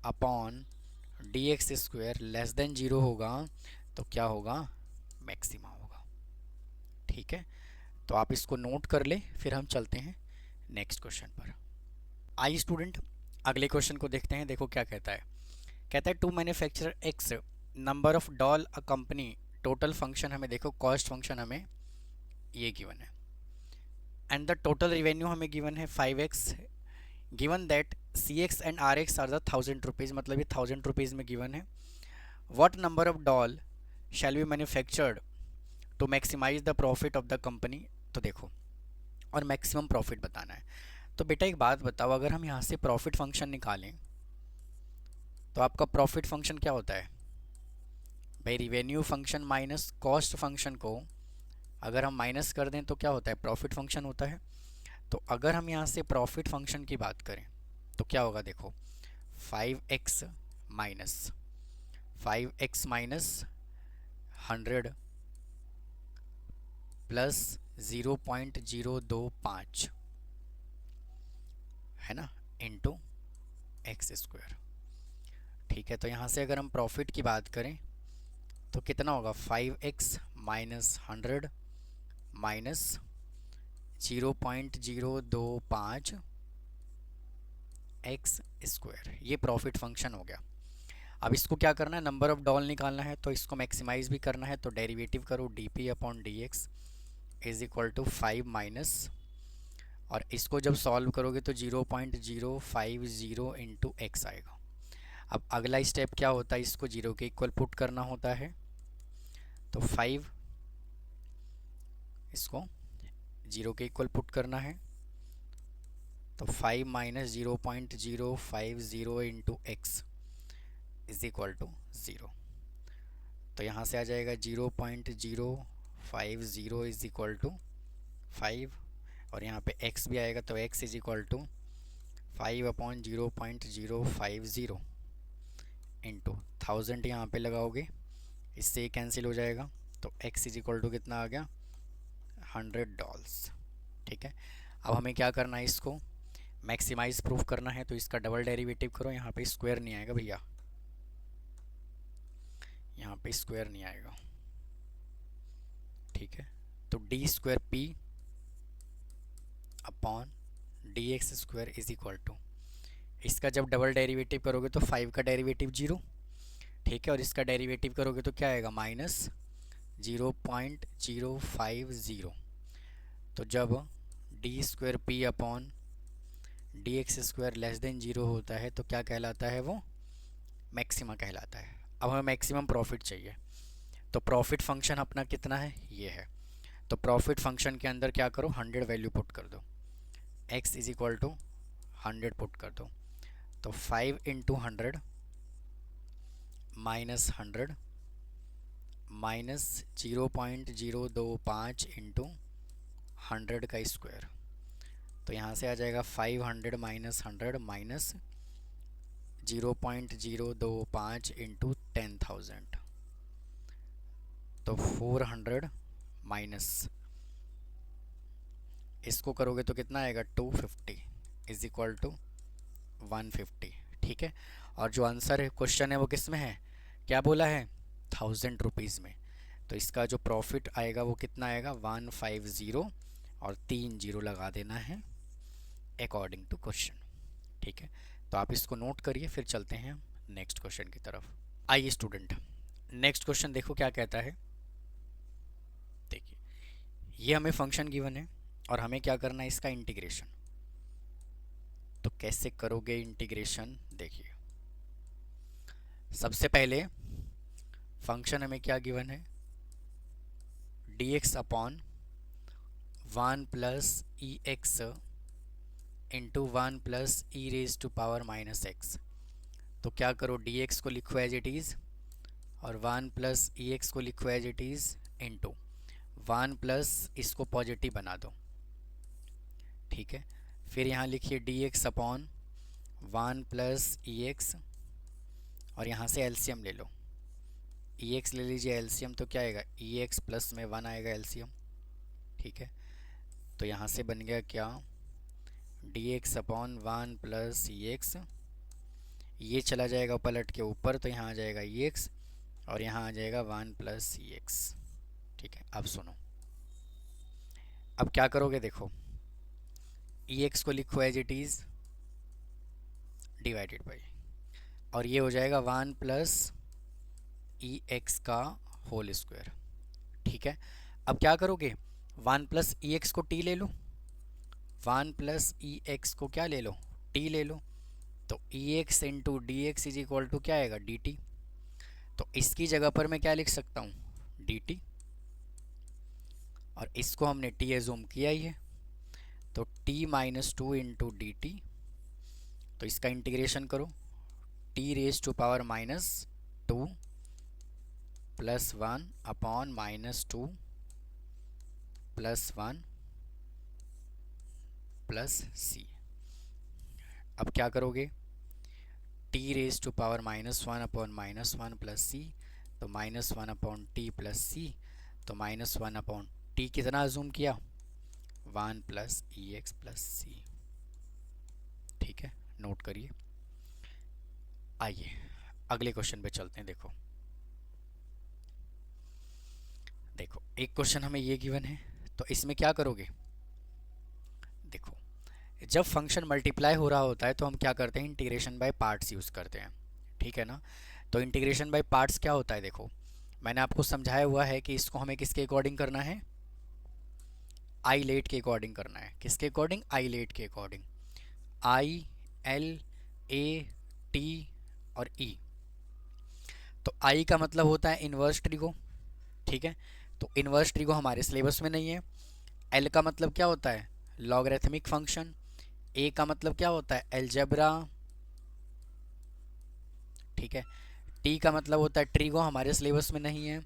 upon D X square less than zero होगा, तो क्या होगा, मैक्सिमा होगा। ठीक है, तो आप इसको नोट कर ले, फिर हम चलते हैं नेक्स्ट क्वेश्चन पर। आइए स्टूडेंट अगले क्वेश्चन को देखते हैं। देखो क्या कहता है, कहता है to manufacturer X number of doll a company, total function हमें देखो, कॉस्ट फंक्शन हमें ये गिवन है, एंड द टोटल रिवेन्यू हमें गिवन है 5x, given that CX and RX are the 1000 rupees, मतलब ये 1000 रुपीज़ में गिवन है। What number of doll shall be manufactured to maximise the profit of the company, तो देखो और मैक्सिमम प्रॉफिट बताना है। तो बेटा एक बात बताओ, अगर हम यहाँ से प्रॉफिट फंक्शन निकालें तो आपका प्रॉफिट फंक्शन क्या होता है भाई, revenue function minus cost function को अगर हम माइनस कर दें तो क्या होता है, प्रॉफिट फंक्शन होता है। तो अगर हम यहाँ से प्रॉफिट फंक्शन की बात करें तो क्या होगा, देखो 5x minus 5x minus 100 plus 0.025 है ना, इंटू एक्स स्क्वायर। ठीक है, तो यहाँ से अगर हम प्रॉफिट की बात करें तो कितना होगा, 5x minus 100 minus 0.025 x square, ये प्रॉफिट फंक्शन हो गया। अब इसको क्या करना है, नंबर ऑफ डॉल निकालना है, तो इसको मैक्सिमाइज भी करना है, तो डेरिवेटिव करो D upon D x is equal to 5 minus, और इसको जब सॉल्व करोगे तो 0.050 इंटू एक्स आएगा। अब अगला स्टेप क्या होता है, इसको जीरो के इक्वल पुट करना होता है, तो 5 इसको जीरो के इक्वल पुट करना है, तो 5 minus 0.050 into X is equal to 0। तो यहाँ से आ जाएगा 0.050 इज इक्वल टू 5, और यहाँ पे x भी आएगा, तो x is equal to 5 upon 0.050 into 1000 यहाँ पे लगाओगे, इससे कैंसिल हो जाएगा, तो x इज इक्वल टू कितना आ गया, $100। ठीक है, अब हमें क्या करना है, इसको मैक्सिमाइज प्रूफ करना है, तो इसका डबल डेरिवेटिव करो, यहाँ पे स्क्वायर नहीं आएगा भैया, यहाँ पे स्क्वायर नहीं आएगा। ठीक है, तो D square P upon D X square is equal to, इसका जब डबल डेरिवेटिव करोगे तो 5 का डेरिवेटिव 0, ठीक है, और इसका डेरिवेटिव करोगे तो क्या आएगा, माइनस 0.050। तो जब D square P upon D X square less than 0 होता है तो क्या कहलाता है, वो मैक्सिमा कहलाता है। अब हमें मैक्सिमम प्रॉफिट चाहिए, तो प्रॉफिट फंक्शन अपना कितना है, ये है, तो प्रॉफिट फंक्शन के अंदर क्या करो, 100 वैल्यू पुट कर दो, x is equal to 100 put कर दो, तो 5 इंटू 100 माइनस 100 माइनस 0.025 इंटू 100 का स्क्वायर, तो यहाँ से आ जाएगा 500 माइनस 100 माइनस 0.025 इंटू 10,000, तो 400 माइनस इसको करोगे तो कितना आएगा, 250 इज इक्वल टू 150। ठीक है, और जो आंसर है क्वेश्चन है वो किस में है, क्या बोला है, 1000 रुपीज़ में, तो इसका जो प्रॉफिट आएगा वो कितना आएगा, 150, और 3 जीरो लगा देना है अकॉर्डिंग टू क्वेश्चन। ठीक है, तो आप इसको नोट करिए, फिर चलते हैं नेक्स्ट क्वेश्चन की तरफ। आइए स्टूडेंट, नेक्स्ट क्वेश्चन देखो क्या कहता है। देखिए, ये हमें फंक्शन गिवन है और हमें क्या करना है, इसका इंटीग्रेशन। तो कैसे करोगे इंटीग्रेशन, देखिए सबसे पहले फंक्शन हमें क्या गिवन है, dx upon 1 plus E x into 1 plus E raise to power minus X. तो क्या करो, dx को लिखो एज इट इज़, और 1 प्लस ई एक्स को लिखो as it is, into 1 plus इसको पॉजिटिव बना दो। ठीक है, फिर यहाँ लिखिए dx अपॉन 1 प्लस ई एक्स, और यहाँ से एलसीएम ले लो, ई एक्स ले लीजिए एलसीएम, तो क्या आएगा, ई एक्स प्लस में 1 आएगा एलसीएम। ठीक है, तो यहाँ से बन गया क्या, डी एक्स अपॉन 1 प्लस ई एक्स, ये चला जाएगा पलट के ऊपर, तो यहाँ आ जाएगा ई एक्स, और यहाँ आ जाएगा 1 प्लस ई एक्स। ठीक है, अब सुनो, अब क्या करोगे, देखो ई एक्स को लिखो as it is divided by, और ये हो जाएगा 1 प्लस ई एक्स का होल स्क्वायर। ठीक है, अब क्या करोगे, 1 प्लस ई एक्स को टी ले लो, 1 प्लस ई एक्स को क्या ले लो, टी ले लो, तो e x into D x is equal to क्या आएगा, डी टी। तो इसकी जगह पर मैं क्या लिख सकता हूँ, डी टी, और इसको हमने टी एज्यूम किया ही है, तो t minus 2 into d t, तो इसका इंटीग्रेशन करो, t raise to power minus 2 plus 1 upon minus 2 plus 1 plus c. अब क्या करोगे, t raise to power minus 1 upon minus 1 plus c, तो minus 1 upon t plus c, तो minus 1 upon t कितना assume किया, 1 प्लस ई x plus c. ठीक है, note करिए। आइए अगले क्वेश्चन पे चलते हैं। देखो देखो एक क्वेश्चन हमें ये गिवन है, तो इसमें क्या करोगे। देखो जब फंक्शन मल्टीप्लाई हो रहा होता है तो हम क्या करते हैं, इंटीग्रेशन बाय पार्ट्स यूज़ करते हैं। ठीक है ना। तो इंटीग्रेशन बाय पार्ट्स क्या होता है, देखो मैंने आपको समझाया हुआ है कि इसको हमें किसके अकॉर्डिंग करना है, आई लेट के अकॉर्डिंग करना है। किसके अकॉर्डिंग, आई लेट के according. I L A T और ई। तो आई का मतलब होता है इन्वर्स ट्रिगो। ठीक है, तो इन्वर्स ट्रिगो हमारे सिलेबस में नहीं है। एल का मतलब क्या होता है, लॉगरिथमिक फंक्शन। ए का मतलब क्या होता है, एलजेब्रा। ठीक है, टी का मतलब होता है ट्रिगो, हमारे सिलेबस में नहीं है।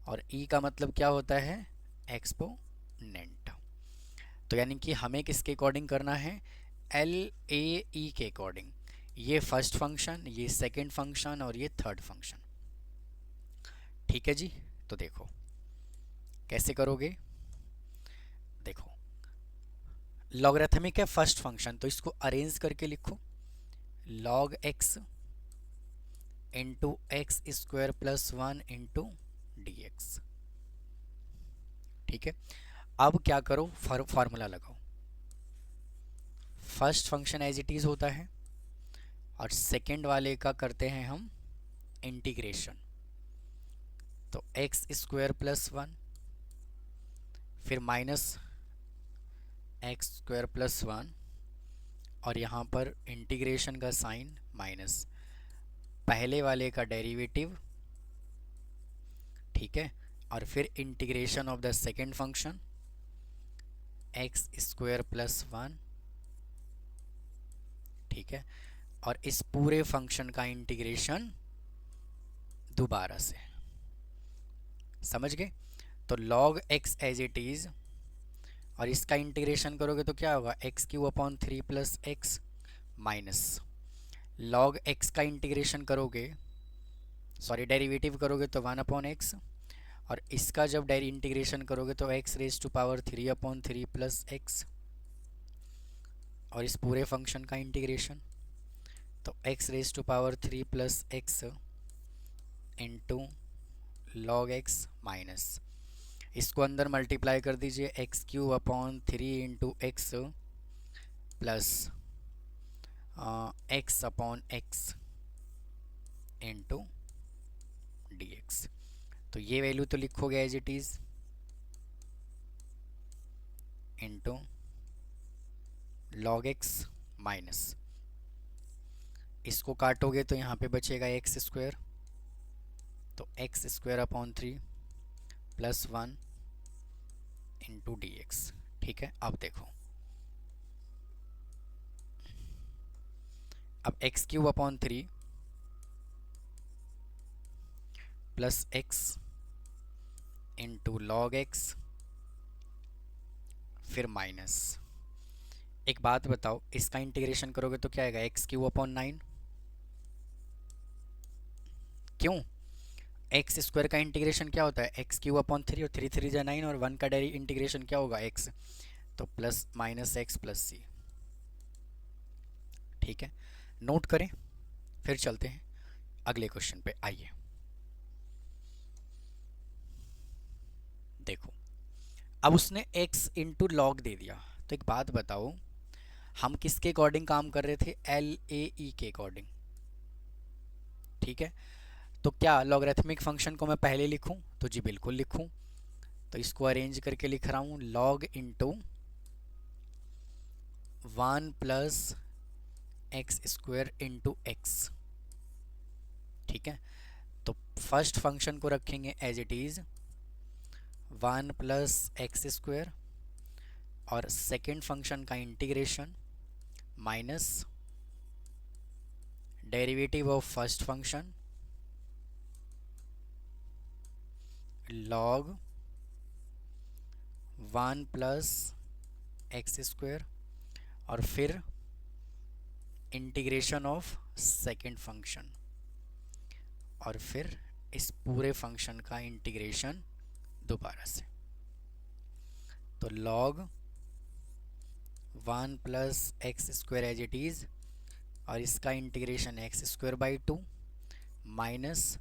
और ई का मतलब क्या होता है, एक्सपोनेंट। तो यानी कि हमें किसके अकॉर्डिंग करना है, एल ए ई के अकॉर्डिंग। ये फर्स्ट फंक्शन, ये सेकंड फंक्शन और ये थर्ड फंक्शन। ठीक है जी। तो देखो कैसे करोगे। देखो लॉगरिथमिक है फर्स्ट फंक्शन, तो इसको अरेंज करके लिखो, log X into X square plus 1 into D X. ठीक है, अब क्या करो, फार्मूला लगाओ। First function as it is होता है और सेकेंड वाले का करते हैं हम इंटीग्रेशन। तो एक्स स्क्वायर प्लस 1 फिर माइनस एक्स स्क्वायर प्लस 1 और यहाँ पर इंटीग्रेशन का साइन माइनस, पहले वाले का डेरिवेटिव। ठीक है, और फिर integration of the second function x square plus 1। ठीक है, और इस पूरे फंक्शन का इंटीग्रेशन दोबारा से। समझ गए। तो log X as it is और इसका इंटीग्रेशन करोगे तो क्या होगा, X cube upon 3 plus X minus log x का इंटीग्रेशन करोगे, सॉरी डेरिवेटिव करोगे तो 1 अपॉन एक्स, और इसका जब इंटीग्रेशन करोगे तो x raise to power 3 upon 3 plus x, और इस पूरे फंक्शन का इंटीग्रेशन तो x raise to power 3 plus x into log x minus, इसको अंदर मल्टीप्लाई कर दीजिए, x cube upon 3 into x plus x upon x into D x. तो ये वैल्यू तो लिखोगे as it is into log x minus, इसको काटोगे तो यहाँ पे बचेगा एक्स स्क्वायर, तो x square upon 3 plus 1 into D X. ठीक है, अब देखो, अब x cube upon 3 plus x into log x फिर माइनस। एक बात बताओ, इसका इंटीग्रेशन करोगे तो क्या आएगा, एक्स क्यूब अपॉन 9। क्यों, एक्स स्क्वायर का इंटीग्रेशन क्या होता है, एक्स क्यूब अपॉन 3 और 3 3 जा 9 और 1 का इंटीग्रेशन क्या होगा, एक्स, तो plus minus x plus c. ठीक है, नोट करें। फिर चलते हैं अगले क्वेश्चन पे। आइए देखो, अब उसने x इंटू लॉग दे दिया, तो एक बात बताओ, हम किसके अकॉर्डिंग काम कर रहे थे, एल ए ई के अकॉर्डिंग। ठीक है, तो क्या लॉगरिथमिक फंक्शन को मैं पहले लिखूं, तो जी बिल्कुल लिखूं। तो इसको अरेंज करके लिख रहा हूं, log into 1 plus x square into x. ठीक है, तो फर्स्ट फंक्शन को रखेंगे as it is 1 plus x square और सेकेंड फंक्शन का integration minus derivative of first function log 1 plus x square और फिर इंटीग्रेशन ऑफ सेकेंड फंक्शन और फिर इस पूरे फंक्शन का इंटीग्रेशन दोबारा से। तो log 1 plus x square as it is, और इसका integration x square by 2 minus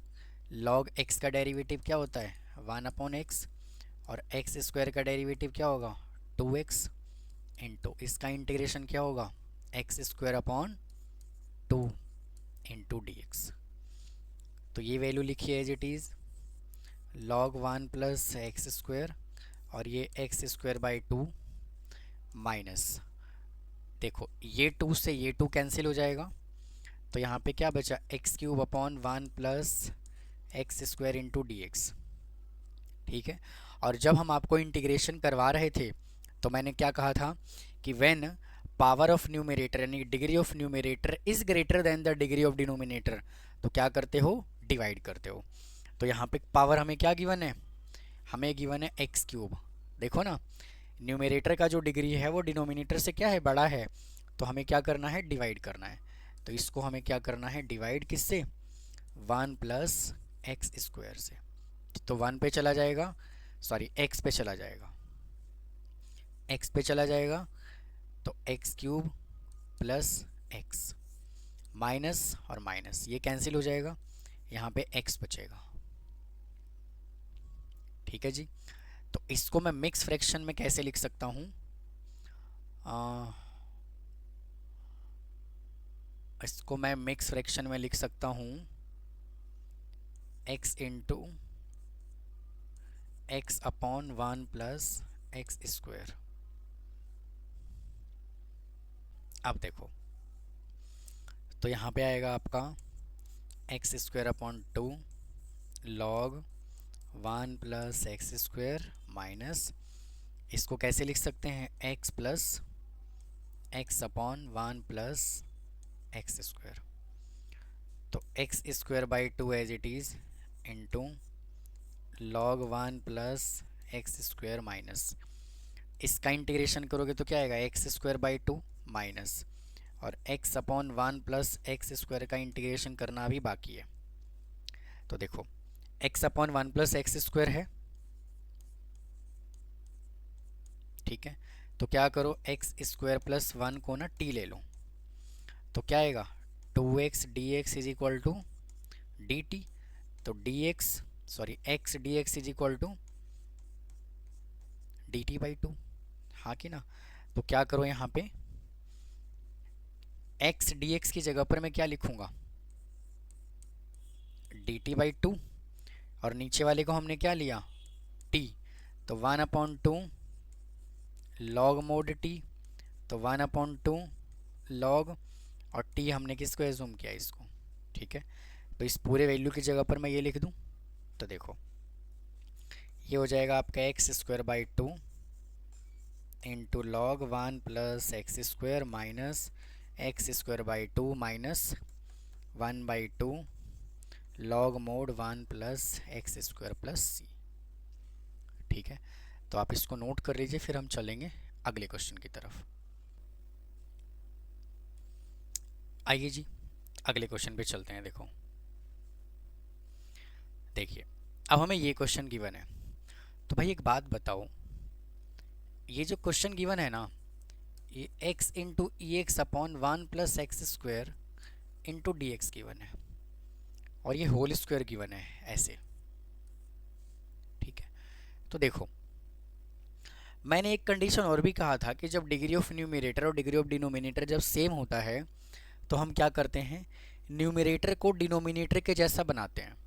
log x का डेरिवेटिव क्या होता है 1 अपॉन एक्स, और एक्स स्क्वायर का डेरिवेटिव क्या होगा 2x, इंटू इसका इंटीग्रेशन क्या होगा x square upon 2 into D x. तो ये वैल्यू लिखिए as it is log 1 plus x square, और ये एक्स स्क्वायर बाई 2 माइनस, देखो ये 2 से ये 2 कैंसिल हो जाएगा, तो यहाँ पे क्या बचा x cube upon 1 plus x square into D X. ठीक है, और जब हम आपको इंटीग्रेशन करवा रहे थे तो मैंने क्या कहा था कि व्हेन पावर ऑफ न्यूमरेटर यानी degree of numerator is greater than the degree of denominator, तो क्या करते हो डिवाइड करते हो। तो यहाँ पे पावर हमें क्या गिवन है, हमें गिवन है एक्स क्यूब। देखो ना न्यूमरेटर का जो डिग्री है वो डिनोमिनेटर से क्या है बड़ा है, तो हमें क्या करना है डिवाइड करना है। तो इसको हमें क्या करना है डिवाइड किससे 1 प्लस एक्स स्क्वायर से, तो 1 पे चला जाएगा, सॉरी एक्स पे चला जाएगा, एक्स पे चला जाएगा, तो x cube plus X minus और माइनस ये कैंसिल हो जाएगा, यहाँ पे एक्स बचेगा। ठीक है जी, तो इसको मैं मिक्स फ्रैक्शन में कैसे लिख सकता हूँ, इसको मैं मिक्स फ्रैक्शन में लिख सकता हूँ x into x upon 1 plus x square. अब देखो तो यहाँ पे आएगा आपका x square upon 2 log 1 plus x square minus, इसको कैसे लिख सकते हैं x plus x upon 1 plus x square, तो x square by 2 as it is into log 1 plus x square minus, इसका इंटीग्रेशन करोगे तो क्या आएगा एक्स स्क्वायर बाई 2 माइनस, और x upon 1 plus x square का इंटीग्रेशन करना अभी बाकी है। तो देखो x upon 1 plus x square है, ठीक है, तो क्या करो एक्स स्क्वायर प्लस 1 को ना t ले लो, तो क्या आएगा 2x dx is equal to dt, तो dx sorry x dx is equal to dt by 2, हाँ कि ना। तो क्या करो यहाँ पे x dx की जगह पर मैं क्या लिखूंगा dt बाई 2, और नीचे वाले को हमने क्या लिया t, तो 1 अपॉन 2 लॉग मोड t, तो 1 अपॉन 2 लॉग, और t हमने किसको एज्यूम किया इसको। ठीक है, तो इस पूरे वैल्यू की जगह पर मैं ये लिख दूं, तो देखो ये हो जाएगा आपका x square by 2 into log 1 plus x square minus x square by 2 minus 1 by 2 log mod 1 plus x square plus c. ठीक है, तो आप इसको नोट कर लीजिए, फिर हम चलेंगे अगले क्वेश्चन की तरफ। आइए जी अगले क्वेश्चन पे चलते हैं। देखो देखिए अब हमें ये क्वेश्चन गिवन है, तो भाई एक बात बताओ, ये जो क्वेश्चन गिवन है ना ये x into e x upon 1 plus x square into D x given है, और ये होल स्क्वायर गिवन है ऐसे। ठीक है, तो देखो मैंने एक कंडीशन और भी कहा था कि जब डिग्री ऑफ न्यूमरेटर और डिग्री ऑफ डिनोमिनेटर जब सेम होता है तो हम क्या करते हैं न्यूमरेटर को डिनोमिनेटर के जैसा बनाते हैं।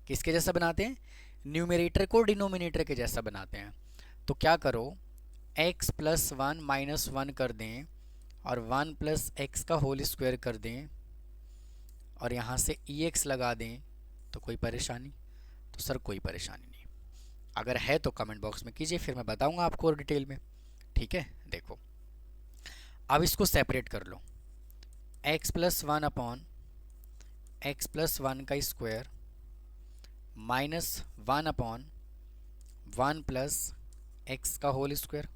किसके जैसा बनाते हैं न्यूमरेटर को डिनोमिनेटर के जैसा बनाते हैं। तो क्या करो x प्लस 1 माइनस 1 कर दें और 1 प्लस एक्स का होल स्क्वायर कर दें और यहाँ से ex लगा दें, तो कोई परेशानी? तो सर कोई परेशानी नहीं, अगर है तो कमेंट बॉक्स में कीजिए, फिर मैं बताऊंगा आपको और डिटेल में। ठीक है, देखो अब इसको सेपरेट कर लो, x plus 1 upon x plus 1 का square minus 1 upon 1 plus x का होल स्क्वायर,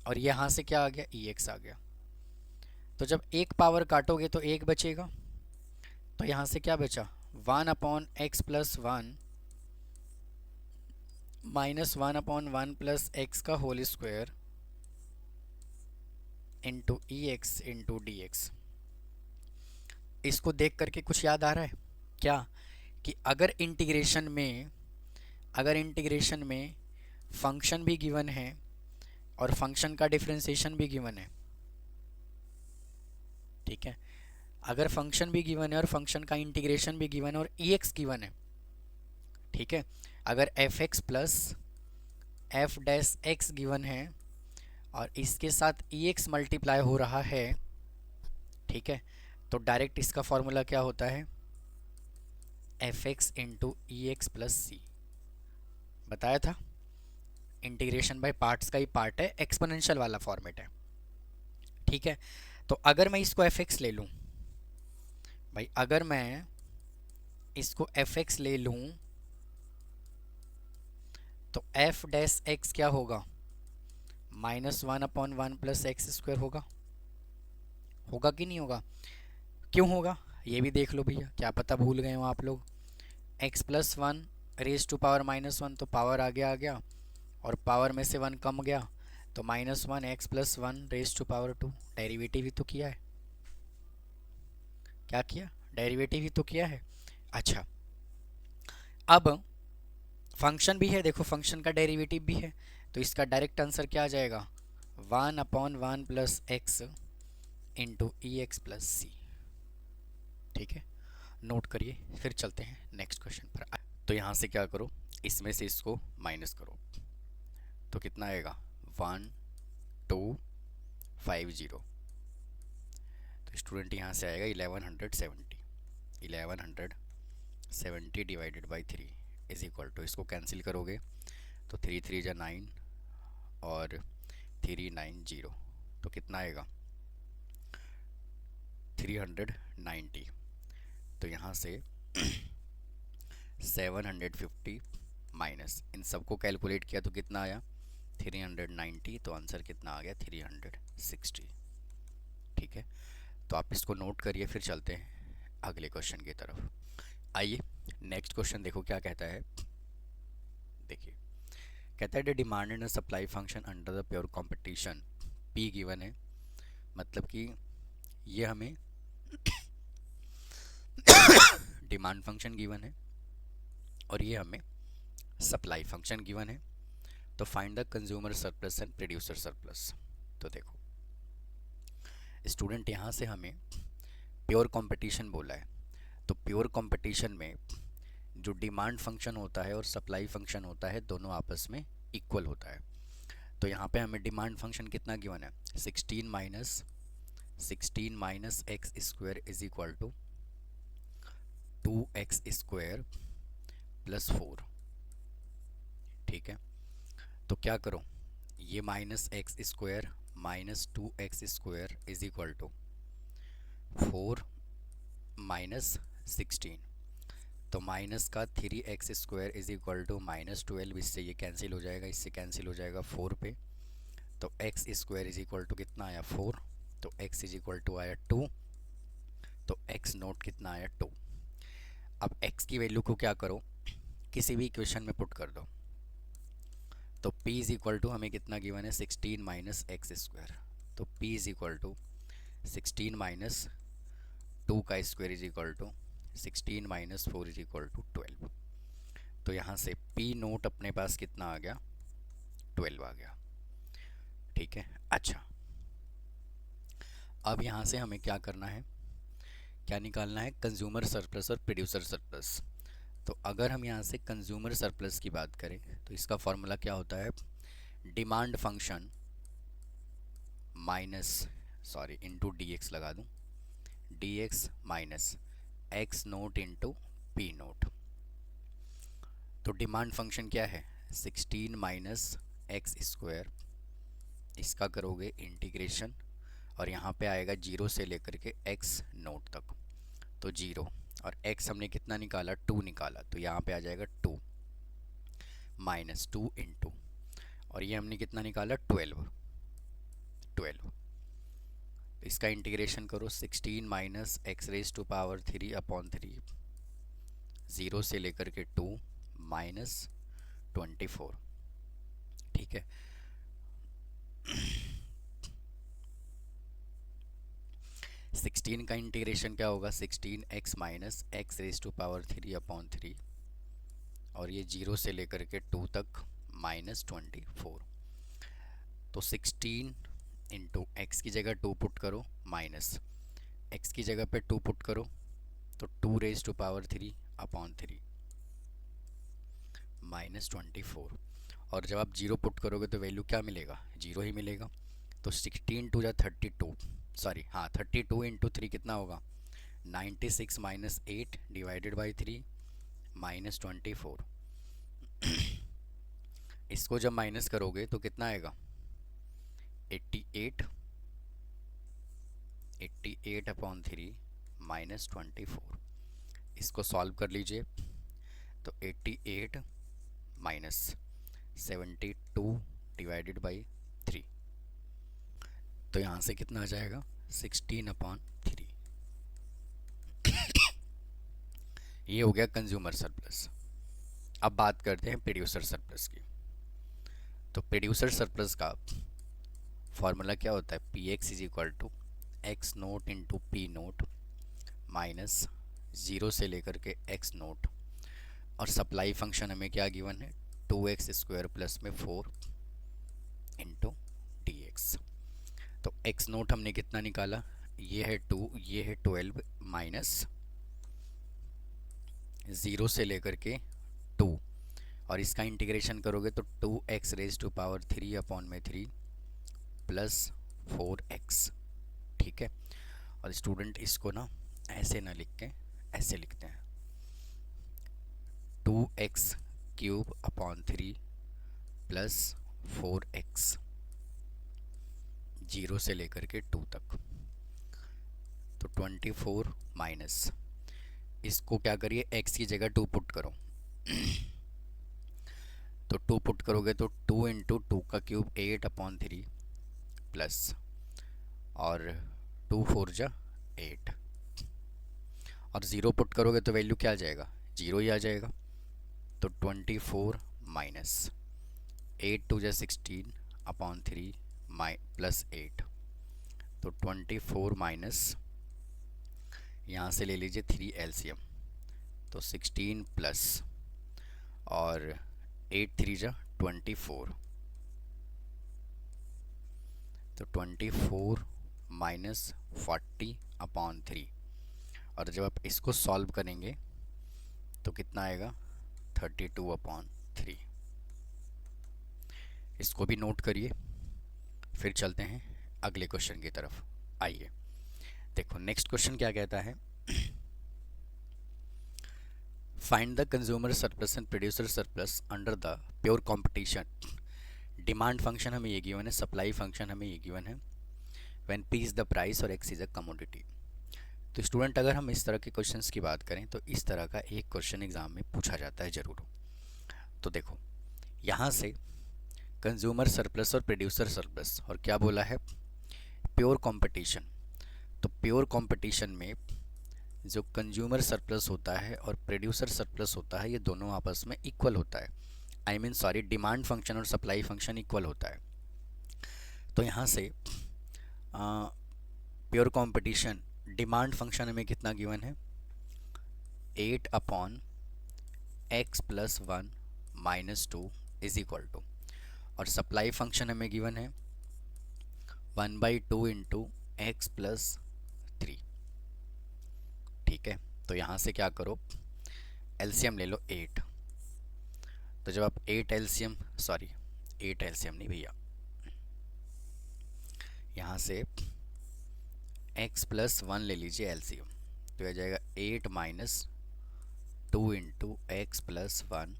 और यहाँ से क्या आ गया ex आ गया। तो जब एक पावर काटोगे तो एक बचेगा, तो यहाँ से क्या बचा 1 upon x plus 1 -1/1 plus x का whole square into e x into D x. इसको देख करके कुछ याद आ रहा है क्या कि अगर इंटीग्रेशन में फंक्शन भी गिवन है और फंक्शन का डिफरेंशिएशन भी गिवन है, ठीक है, अगर फंक्शन भी गिवन है और फंक्शन का इंटीग्रेशन भी गिवन है और ई एक्स गिवन है, ठीक है, अगर F x plus F dash x given है और इसके साथ ई एक्स मल्टीप्लाई हो रहा है, ठीक है, तो डायरेक्ट इसका फॉर्मूला क्या होता है, F x into e x plus सी। बताया था इंटीग्रेशन बाय पार्ट्स का ही पार्ट है, एक्सपोनेंशियल वाला फॉर्मेट है, ठीक है। तो अगर मैं इसको एफ एक्स ले लूँ भाई, अगर मैं इसको एफ एक्स ले लूँ तो एफ डैश एक्स क्या होगा, -1/1 प्लस एक्स स्क्वायर होगा। होगा कि नहीं होगा? क्यों होगा ये भी देख लो भैया, क्या पता भूल गए हो आप लोग। x plus 1 raise to power -1, तो पावर आ गया और पावर में से 1 कम गया, तो -1 x plus 1 raise to power 2। Derivative ही तो किया है, क्या किया, डेरिवेटिव ही तो किया है। अच्छा, अब फंक्शन भी है, देखो फंक्शन का डेरिवेटिव भी है, तो इसका डायरेक्ट आंसर क्या आ जाएगा, 1/1 plus x into e x plus c. ठीक है, नोट करिए, फिर चलते हैं नेक्स्ट क्वेश्चन पर। तो यहाँ से क्या करो, इसमें से इसको माइनस करो, तो कितना आएगा 1250। तो स्टूडेंट यहाँ से आएगा 1170 divided by 3 is equal to, इसको कैंसिल करोगे तो 3 3 जा 9 और 390, तो कितना आएगा 390। तो यहाँ से 750 माइनस इन सबको कैलकुलेट किया तो कितना आया 390, तो आंसर कितना आ गया 360। ठीक है, तो आप इसको नोट करिए, फिर चलते हैं अगले क्वेश्चन की तरफ। आइए नेक्स्ट क्वेश्चन देखो क्या कहता है। देखिए कहता है the demand and supply function under the pure competition P given है, मतलब कि ये हमें डिमांड फंक्शन गिवन है और ये हमें सप्लाई फंक्शन गिवन है। तो find the consumer surplus and producer surplus. तो देखो स्टूडेंट यहाँ से हमें प्योर कंपटीशन बोला है, तो प्योर कंपटीशन में जो डिमांड फंक्शन होता है और सप्लाई फंक्शन होता है दोनों आपस में इक्वल होता है। तो यहाँ पे हमें डिमांड फंक्शन कितना गिवन है 16 minus x square is equal to 2x square plus 4। ठीक है, तो क्या करो, ये minus x square minus 2x square is equal to 4 minus 16, तो माइनस का 3x square is equal to -12, इससे ये कैंसिल हो जाएगा, इससे कैंसिल हो जाएगा 4 पे, तो x square is equal to कितना आया 4, तो x इज इक्वल टू आया 2, तो x नोट कितना आया 2। अब x की वैल्यू को क्या करो, किसी भी इक्वेशन में पुट कर दो, तो p इज इक्वल टू हमें कितना गिवन है 16 माइनस एक्स स्क्वायर, तो p is equal to 16 minus 2 का square is equal to 16 minus 4 is equal to 12। तो यहाँ से p नोट अपने पास कितना आ गया 12 आ गया। ठीक है, अच्छा अब यहाँ से हमें क्या करना है, क्या निकालना है, कंज्यूमर सरप्लस और प्रोड्यूसर सरप्लस। तो अगर हम यहाँ से कंज्यूमर सरप्लस की बात करें तो इसका फॉर्मूला क्या होता है, डिमांड फंक्शन इनटू dx लगा दूँ, dx minus x note into p note. तो डिमांड फंक्शन क्या है 16 माइनस एक्स स्क्वायर, इसका करोगे इंटीग्रेशन और यहाँ पे आएगा 0 से लेकर के x नोट तक, तो 0 और x हमने कितना निकाला 2 निकाला, तो यहाँ पे आ जाएगा 2 माइनस 2 इंटू, और ये हमने कितना निकाला 12, इसका इंटीग्रेशन करो 16 minus x raise to power 3 upon 3, 0 से लेकर के 2 माइनस 24। ठीक है, सिक्सटीन का इंटीग्रेशन क्या होगा, 16x minus x raise to power 3 upon 3, और ये 0 से लेकर के 2 तक -24। तो 16 इंटू एक्स की जगह 2 पुट करो, माइनस एक्स की जगह पे 2 पुट करो, तो 2 रेज टू पावर 3 अपॉन 3 -24। और जब आप 0 पुट करोगे तो वैल्यू क्या मिलेगा, 0 ही मिलेगा। तो 16 टू या 32, सॉरी हाँ 32 इंटू 3 कितना होगा, 96 माइनस 8 डिवाइडेड बाई 3 -24। इसको जब माइनस करोगे तो कितना आएगा, 88, 88 अपॉन 3 -24। इसको सॉल्व कर लीजिए, तो 88 माइनस 72 डिवाइडेड बाई 3, तो यहाँ से कितना आ जाएगा, 16 अपॉन 3। ये हो गया कंज्यूमर सरप्लस। अब बात करते हैं प्रोड्यूसर सरप्लस की। तो प्रोड्यूसर सरप्लस का फॉर्मूला क्या होता है, p x is equal to x naught into p naught minus 0 से लेकर के एक्स नोट, और सप्लाई फंक्शन हमें क्या गिवन है, 2x स्क्वायर प्लस में 4 इंटू डी एक्स। तो एक्स नोट हमने कितना निकाला, ये है 2, ये है 12 माइनस 0 से लेकर के 2, और इसका इंटीग्रेशन करोगे तो 2x raise to power 3 upon में 3 प्लस 4x। ठीक है, और स्टूडेंट इसको ना ऐसे ना लिख के ऐसे लिखते हैं, 2x cube upon 3 plus 4x 0 से लेकर के 2 तक। तो 24 माइनस, इसको क्या करिए, x की जगह 2 पुट करो, तो 2 पुट करोगे तो 2 इंटू 2 का क्यूब 8 अपॉन 3 प्लस, और 2 4 जा 8, और 0 पुट करोगे तो वैल्यू क्या आ जाएगा, 0 ही आ जाएगा। तो 24 माइनस 8 2 जा 16 अपॉन 3 प्लस 8, तो 24 माइनस, यहाँ से ले लीजिए 3 एलसीएम, तो 16 प्लस और 8 3 जा 24, तो 24 माइनस 40 अपॉन 3, और जब आप इसको सॉल्व करेंगे तो कितना आएगा, 32 अपॉन 3। इसको भी नोट करिए, फिर चलते हैं अगले क्वेश्चन की तरफ। आइए देखो नेक्स्ट क्वेश्चन क्या कहता है, find the consumer surplus and producer surplus under the pure competition. Demand function हमें ये गिवन है, सप्लाई फंक्शन हमें ये गिवन है, when P is the price और एक्स इज़ अ कमोडिटी। तो स्टूडेंट अगर हम इस तरह के क्वेश्चंस की बात करें तो इस तरह का एक क्वेश्चन एग्जाम में पूछा जाता है ज़रूर। तो देखो यहाँ से कंज्यूमर सरप्लस और प्रोड्यूसर सरप्लस, और क्या बोला है, प्योर कंपटीशन। तो प्योर कंपटीशन में जो कंज्यूमर सरप्लस होता है और प्रोड्यूसर सरप्लस होता है, ये दोनों आपस में इक्वल होता है, I mean sorry demand function और सप्लाई फंक्शन इक्वल होता है। तो यहाँ से प्योर कंपटीशन डिमांड फंक्शन हमें कितना गिवन है, 8 upon x plus 1 minus 2 is equal to, और सप्लाई फंक्शन हमें गिवन है 1/2 इंटू एक्स प्लस 3। ठीक है, तो यहाँ से क्या करो, एलसीएम ले लो 8। तो जब आप 8 एलसीएम, सॉरी 8 एलसीएम नहीं भैया, यहाँ से x प्लस 1 ले लीजिए एलसीएम, तो यह जाएगा 8 माइनस 2 into x plus 1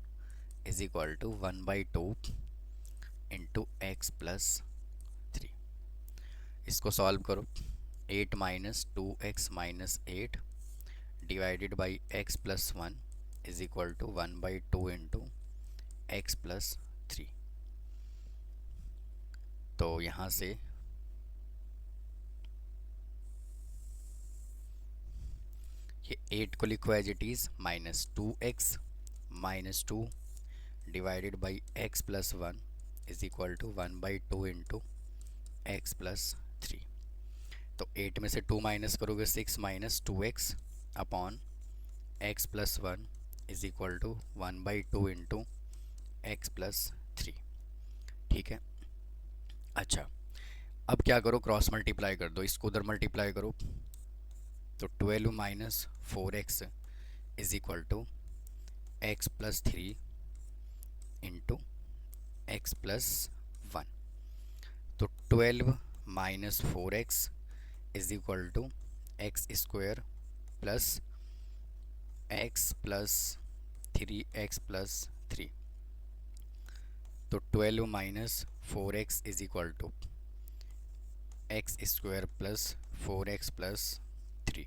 is equal to 1/2 into x plus 3। इसको सॉल्व करो, 8 minus 2x minus 8 divided by x plus 1 is equal to 1/2 into x plus 3। तो यहाँ से ये 8 को लिखो as it is, minus 2x minus 2 divided by x plus one is equal to 1/2 into x plus three. तो 8 में से 2 minus करोगे 6 minus 2x upon x plus one is equal to 1/2 into x plus three. ठीक है। अच्छा, अब क्या करो, क्रॉस मल्टीप्लाई कर दो, इसको उधर मल्टीप्लाई करो। तो 12 minus 4x is equal to x plus three into x plus one. तो 12 minus 4x is equal to x square plus x plus three x plus three. तो 12 minus 4x is equal to x square plus 4x plus three.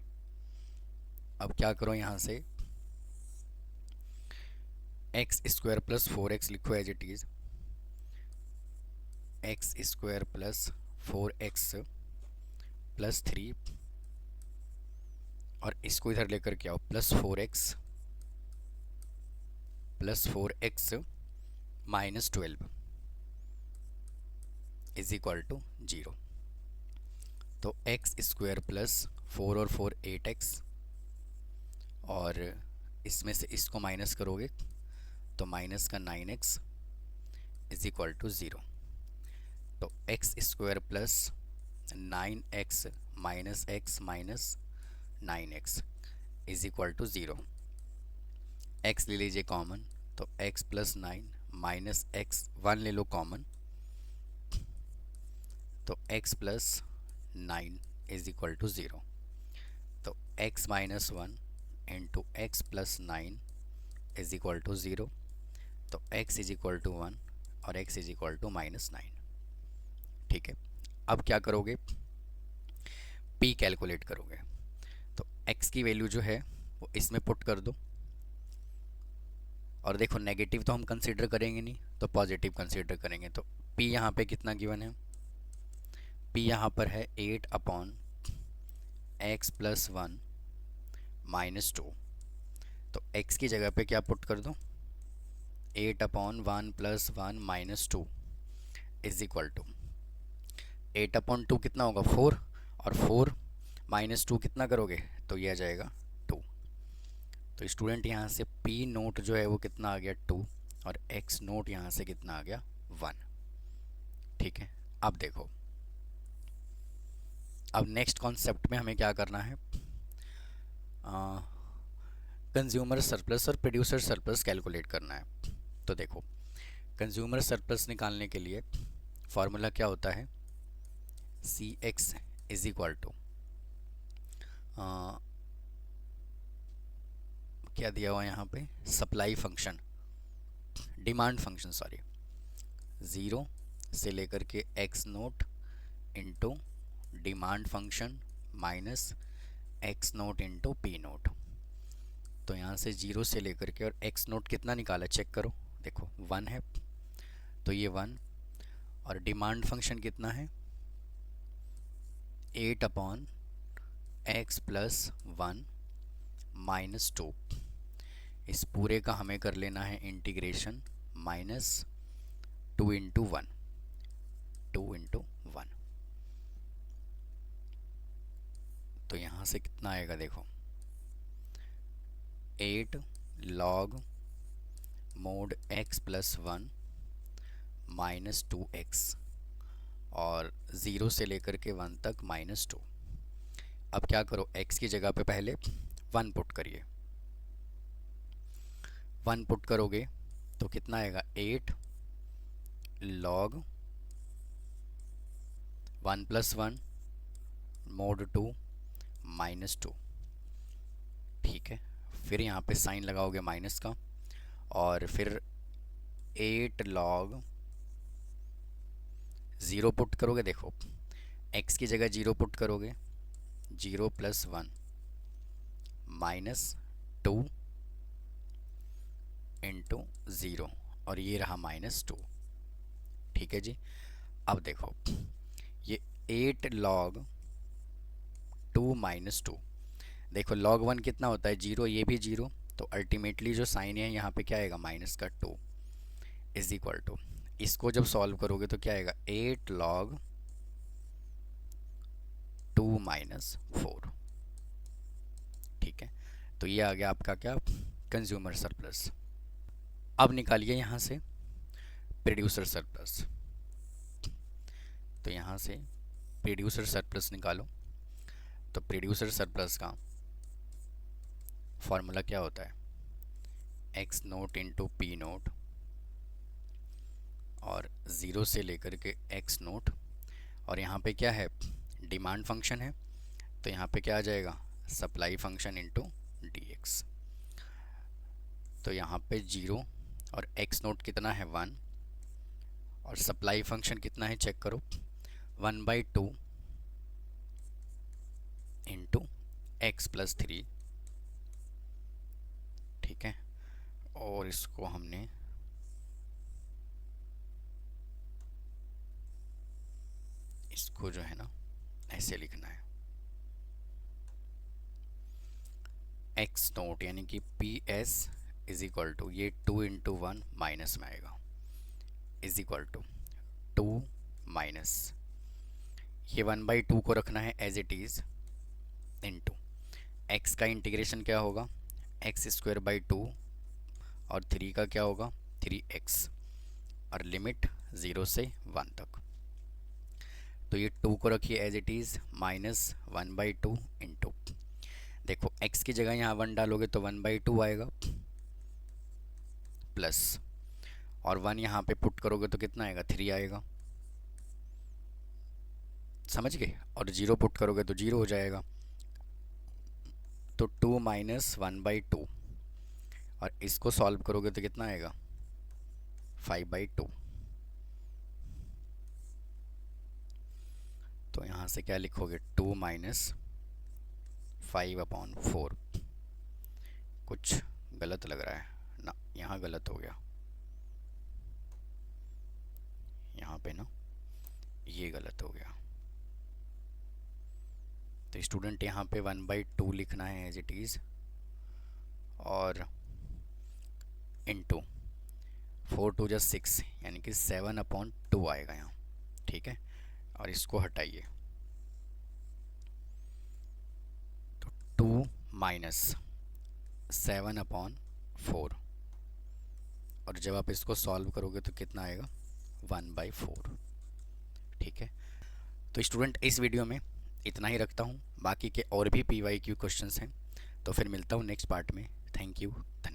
अब क्या करो, यहाँ से x square plus 4x लिखो as it is, x square plus 4x plus three, और इसको इधर लेकर के आओ, plus 4x minus 12 is equal to 0। तो एक्स स्क्वायर प्लस 4 और 4 8x, और इसमें से इसको माइनस करोगे तो माइनस का 9x इज इक्वल टू 0। तो x square plus 9x minus x minus 9x is equal to 0। x ले लीजिए कॉमन, तो x प्लस 9 माइनस x 1 ले लो कॉमन, तो x plus 9 is equal to 0। तो x minus 1 into x plus 9 is equal to 0। तो x is equal to 1 और x is equal to minus 9। ठीक है। अब क्या करोगे, p कैलकुलेट करोगे। तो x की वैल्यू जो है वो इसमें पुट कर दो, और देखो नेगेटिव तो हम कंसीडर करेंगे नहीं, तो पॉजिटिव कंसीडर करेंगे। तो p यहाँ पे कितना गिवन है, p यहाँ पर है 8 upon x plus one minus 2। तो x की जगह पे क्या पुट कर दो, 8 upon 1 plus 1 minus 2 is equal to 8 upon 2 कितना होगा 4, और 4 माइनस 2 कितना करोगे तो ये आ जाएगा 2। तो स्टूडेंट यहाँ से p नोट जो है वो कितना आ गया 2, और x नोट यहाँ से कितना आ गया 1। ठीक है। अब देखो, अब नेक्स्ट कॉन्सेप्ट में हमें क्या करना है, कंज्यूमर सरप्लस और प्रोड्यूसर सरप्लस कैलकुलेट करना है। तो देखो, कंज्यूमर सरप्लस निकालने के लिए फॉर्मूला क्या होता है, CX इज इक्वल टू क्या दिया हुआ यहाँ पे, supply function, demand function sorry, 0 से लेकर के x note into demand function minus x note into p note. तो यहाँ से 0 से लेकर के, और x नोट कितना निकाला चेक करो, देखो 1 है, तो ये 1, और डिमांड फंक्शन कितना है 8 अपॉन एक्स प्लस 1 माइनस 2। इस पूरे का हमें कर लेना है इंटीग्रेशन, माइनस 2 इंटू 1, 2 इंटू 1। तो यहाँ से कितना आएगा देखो, 8 log mode x plus 1 minus 2x, और 0 से लेकर के 1 तक माइनस 2। अब क्या करो, x की जगह पे पहले 1 पुट करिए, 1 पुट करोगे तो कितना आएगा 8 log 1 प्लस 1 मोड 2 माइनस 2। ठीक है। फिर यहाँ पे साइन लगाओगे माइनस का, और फिर 8 log 0 पुट करोगे, देखो x की जगह 0 पुट करोगे, 0 प्लस 1 माइनस 2 इंटू 0, और ये रहा माइनस 2। ठीक है जी। अब देखो ये 8 log 2 माइनस 2, देखो log 1 कितना होता है 0, ये भी 0, तो अल्टीमेटली जो साइन है यहाँ पे क्या आएगा माइनस का 2। इज इक्वल टू, इसको जब सॉल्व करोगे तो क्या आएगा 8 log 2 माइनस 4। ठीक है, तो ये आ गया आपका क्या, कंज्यूमर सरप्लस। अब निकालिए यहाँ से प्रोड्यूसर सरप्लस। तो यहाँ से प्रोड्यूसर सरप्लस निकालो। तो प्रोड्यूसर सरप्लस का फॉर्मूला क्या होता है, x naught into p note, और ज़ीरो से लेकर के एक्स नोट, और यहाँ पे क्या है, डिमांड फंक्शन है, तो यहाँ पे क्या आ जाएगा, supply function into D x. तो यहाँ पे 0 और एक्स नोट कितना है 1, और सप्लाई फंक्शन कितना है चेक करो, 1/2 इंटू एक्स प्लस 3। ठीक है, और इसको हमने इसको जो है ना ऐसे लिखना है, एक्स नोट यानी कि P S is equal to, ये 2 इंटू 1 माइनस में आएगा, इज इक्वल टू 2 माइनस, ये 1/2 को रखना है as it is, into x का इंटीग्रेशन क्या होगा, एक्स स्क्वायर बाई 2, और 3 का क्या होगा 3x, और लिमिट 0 से 1 तक। तो ये 2 को रखिए as it is, minus 1/2 into, देखो x की जगह यहाँ 1 डालोगे तो 1/2 आएगा, प्लस, और 1 यहाँ पे पुट करोगे तो कितना आएगा 3 आएगा, समझ गए, और 0 पुट करोगे तो 0 हो जाएगा। तो 2 माइनस 1/2, और इसको सॉल्व करोगे तो कितना आएगा 5/2। तो यहाँ से क्या लिखोगे 2 माइनस 5/4। कुछ गलत लग रहा है ना, यहाँ गलत हो गया, यहाँ पे ना ये गलत हो गया। तो स्टूडेंट यहाँ पे 1/2 लिखना है एज इट इज़, और इंटू 4 2 + 6 यानी कि 7/2 आएगा यहाँ। ठीक है, और इसको हटाइए, तो 2 माइनस 7/4, और जब आप इसको सॉल्व करोगे तो कितना आएगा 1/4। ठीक है, तो स्टूडेंट इस वीडियो में इतना ही रखता हूँ, बाकी के और भी PYQ क्वेश्चंस हैं, तो फिर मिलता हूँ नेक्स्ट पार्ट में। थैंक यू, धन्यवाद।